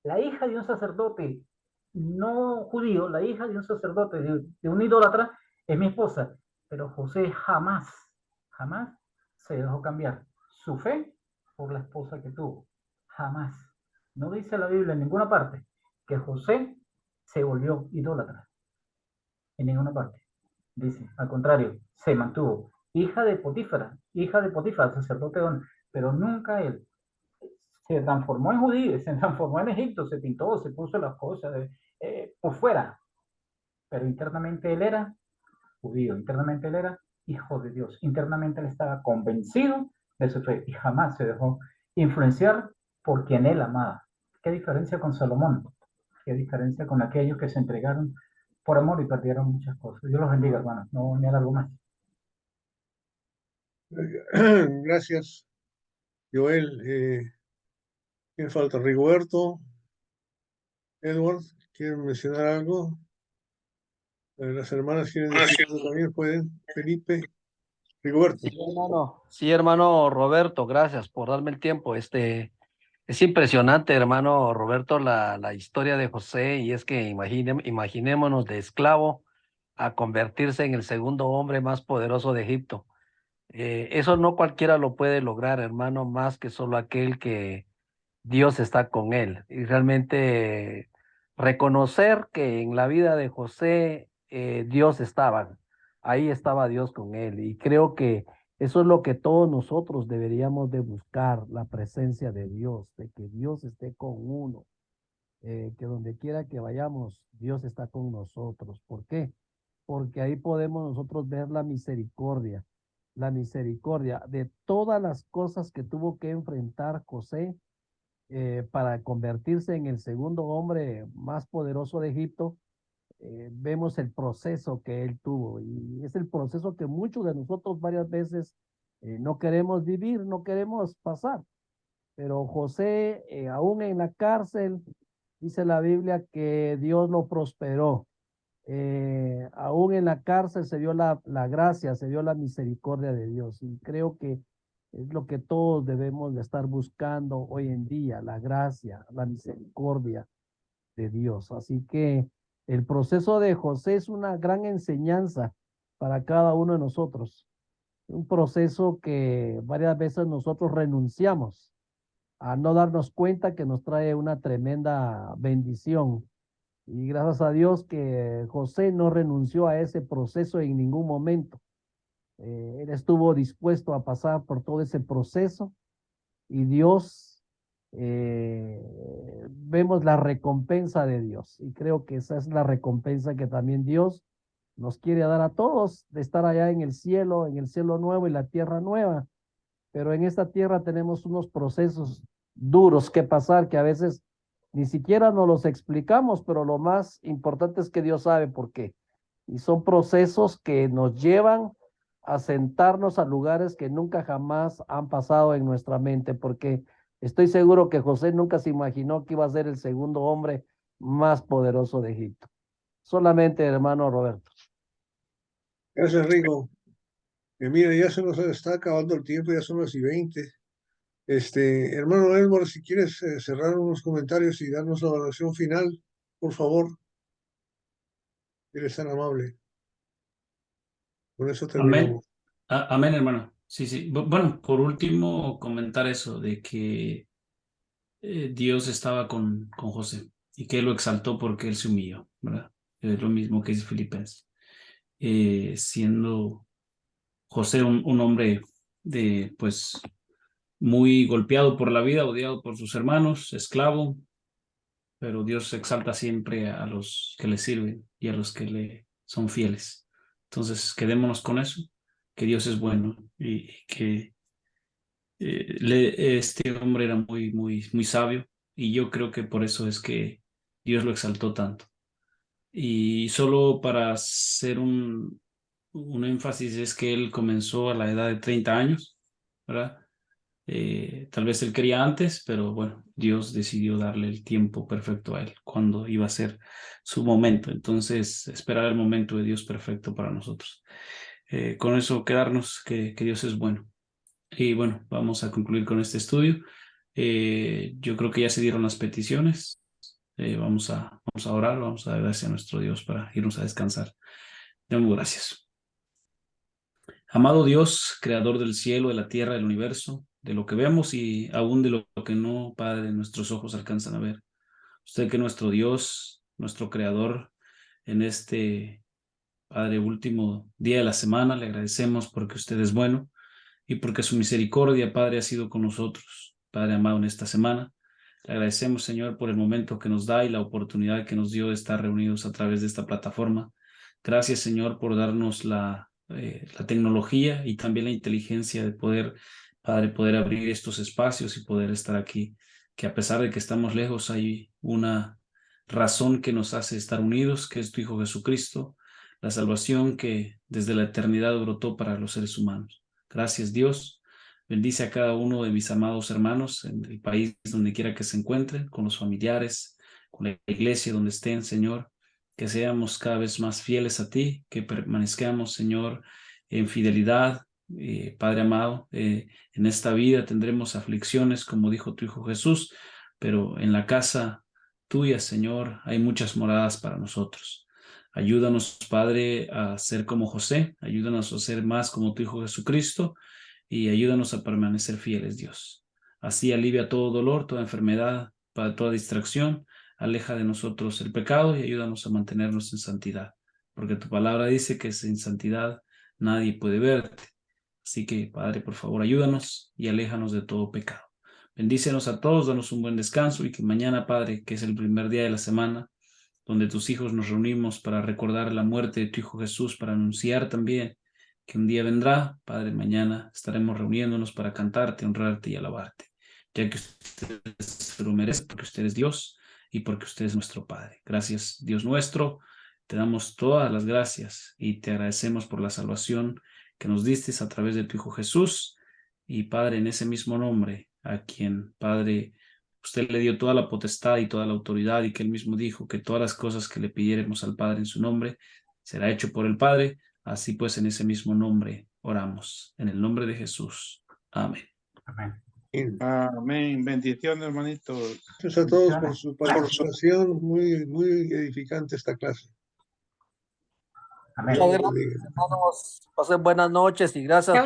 S1: La hija de un sacerdote no judío, la hija de un sacerdote, de un idólatra, es mi esposa. Pero José jamás se dejó cambiar su fe por la esposa que tuvo. Jamás. No dice la Biblia en ninguna parte que José se volvió idólatra en ninguna parte. Dice, al contrario, se mantuvo hija de Potifar, sacerdote, pero nunca él se transformó en judío, se transformó en Egipto, se pintó, se puso las cosas por fuera, pero internamente él era judío, internamente él era hijo de Dios, internamente él estaba convencido de su fe y jamás se dejó influenciar por quien él amaba. ¿Qué diferencia con Salomón? ¿Qué diferencia con aquellos que se entregaron por amor y perdieron muchas cosas? Dios los bendiga, hermanos, no me alargo más.
S3: Gracias, Joel. ¿Quién falta? Rigoberto, Edward, ¿quieren mencionar algo? Las hermanas quieren decir algo también, pueden. Felipe, Rigoberto.
S5: Sí, hermano Roberto, gracias por darme el tiempo. Es impresionante, hermano Roberto, la historia de José, y es que imaginémonos de esclavo a convertirse en el segundo hombre más poderoso de Egipto. Eso no cualquiera lo puede lograr, hermano, más que solo aquel que Dios está con él. Y realmente reconocer que en la vida de José Dios estaba, ahí estaba Dios con él. Y creo que eso es lo que todos nosotros deberíamos de buscar, la presencia de Dios, de que Dios esté con uno, que donde quiera que vayamos, Dios está con nosotros. ¿Por qué? Porque ahí podemos nosotros ver la misericordia de todas las cosas que tuvo que enfrentar José para convertirse en el segundo hombre más poderoso de Egipto. Vemos el proceso que él tuvo y es el proceso que muchos de nosotros varias veces no queremos vivir, no queremos pasar. Pero José, aún en la cárcel, dice la Biblia que Dios lo prosperó. Aún en la cárcel se vio la gracia, se vio la misericordia de Dios. Y creo que es lo que todos debemos de estar buscando hoy en día, la gracia, la misericordia de Dios. Así que el proceso de José es una gran enseñanza para cada uno de nosotros. Un proceso que varias veces nosotros renunciamos a no darnos cuenta que nos trae una tremenda bendición. Y gracias a Dios que José no renunció a ese proceso en ningún momento. Él estuvo dispuesto a pasar por todo ese proceso y Dios, vemos la recompensa de Dios. Y creo que esa es la recompensa que también Dios nos quiere dar a todos, de estar allá en el cielo nuevo y la tierra nueva. Pero en esta tierra tenemos unos procesos duros que pasar que a veces ni siquiera nos los explicamos, pero lo más importante es que Dios sabe por qué. Y son procesos que nos llevan a sentarnos a lugares que nunca jamás han pasado en nuestra mente, porque estoy seguro que José nunca se imaginó que iba a ser el segundo hombre más poderoso de Egipto. Solamente, hermano Roberto.
S3: Gracias, Rigo. Mira, ya se nos está acabando el tiempo, ya son las 20. Hermano Edward, si quieres cerrar unos comentarios y darnos la oración final, por favor. Eres tan amable. Con eso
S4: Amén.
S3: terminamos.
S4: Amén, hermano. Sí, sí. Bueno, por último, comentar eso de que Dios estaba con José y que él lo exaltó porque él se humilló, ¿verdad? Es lo mismo que dice Filipenses. Siendo José un hombre pues, muy golpeado por la vida, odiado por sus hermanos, esclavo, pero Dios exalta siempre a los que le sirven y a los que le son fieles. Entonces, quedémonos con eso, que Dios es bueno y que este hombre era muy, muy, muy sabio, y yo creo que por eso es que Dios lo exaltó tanto. Y solo para hacer un énfasis, es que él comenzó a la edad de 30 años, ¿verdad? Tal vez él quería antes, pero bueno, Dios decidió darle el tiempo perfecto a él, cuando iba a ser su momento. Entonces, esperar el momento de Dios perfecto para nosotros. Con eso quedarnos, que Dios es bueno. Y bueno, vamos a concluir con este estudio. Yo creo que ya se dieron las peticiones. Vamos a orar, vamos a dar gracias a nuestro Dios para irnos a descansar. Demos gracias. Amado Dios, creador del cielo, de la tierra, del universo, de lo que vemos y aún de lo que no, Padre, nuestros ojos alcanzan a ver. Usted que es nuestro Dios, nuestro Creador, en este, Padre, último día de la semana, le agradecemos porque usted es bueno y porque su misericordia, Padre, ha sido con nosotros, Padre amado, en esta semana. Le agradecemos, Señor, por el momento que nos da y la oportunidad que nos dio de estar reunidos a través de esta plataforma. Gracias, Señor, por darnos la tecnología y también la inteligencia de poder, Padre, poder abrir estos espacios y poder estar aquí. Que a pesar de que estamos lejos, hay una razón que nos hace estar unidos, que es tu Hijo Jesucristo, la salvación que desde la eternidad brotó para los seres humanos. Gracias, Dios. Bendice a cada uno de mis amados hermanos en el país donde quiera que se encuentren, con los familiares, con la iglesia donde estén, Señor. Que seamos cada vez más fieles a ti, que permanezcamos, Señor, en fidelidad. Padre amado, en esta vida tendremos aflicciones, como dijo tu Hijo Jesús, pero en la casa tuya, Señor, hay muchas moradas para nosotros. Ayúdanos, Padre, a ser como José, ayúdanos a ser más como tu Hijo Jesucristo y ayúdanos a permanecer fieles, Dios. Así alivia todo dolor, toda enfermedad, para toda distracción, aleja de nosotros el pecado y ayúdanos a mantenernos en santidad, porque tu palabra dice que sin santidad nadie puede verte. Así que, Padre, por favor, ayúdanos y aléjanos de todo pecado. Bendícenos a todos, danos un buen descanso y que mañana, Padre, que es el primer día de la semana, donde tus hijos nos reunimos para recordar la muerte de tu Hijo Jesús, para anunciar también que un día vendrá, Padre, mañana estaremos reuniéndonos para cantarte, honrarte y alabarte, ya que usted se lo merece, porque usted es Dios y porque usted es nuestro Padre. Gracias, Dios nuestro, te damos todas las gracias y te agradecemos por la salvación que nos diste a través de tu Hijo Jesús, y Padre, en ese mismo nombre, a quien, Padre, usted le dio toda la potestad y toda la autoridad, y que él mismo dijo que todas las cosas que le pidiéremos al Padre en su nombre, será hecho por el Padre. Así pues, en ese mismo nombre oramos, en el nombre de Jesús. Amén.
S1: Amén.
S2: Amén. Bendiciones, hermanitos.
S3: Gracias a todos por su participación, muy, muy edificante esta clase.
S1: Amén.
S5: Muchas gracias, hermanos. Pasen buenas noches y gracias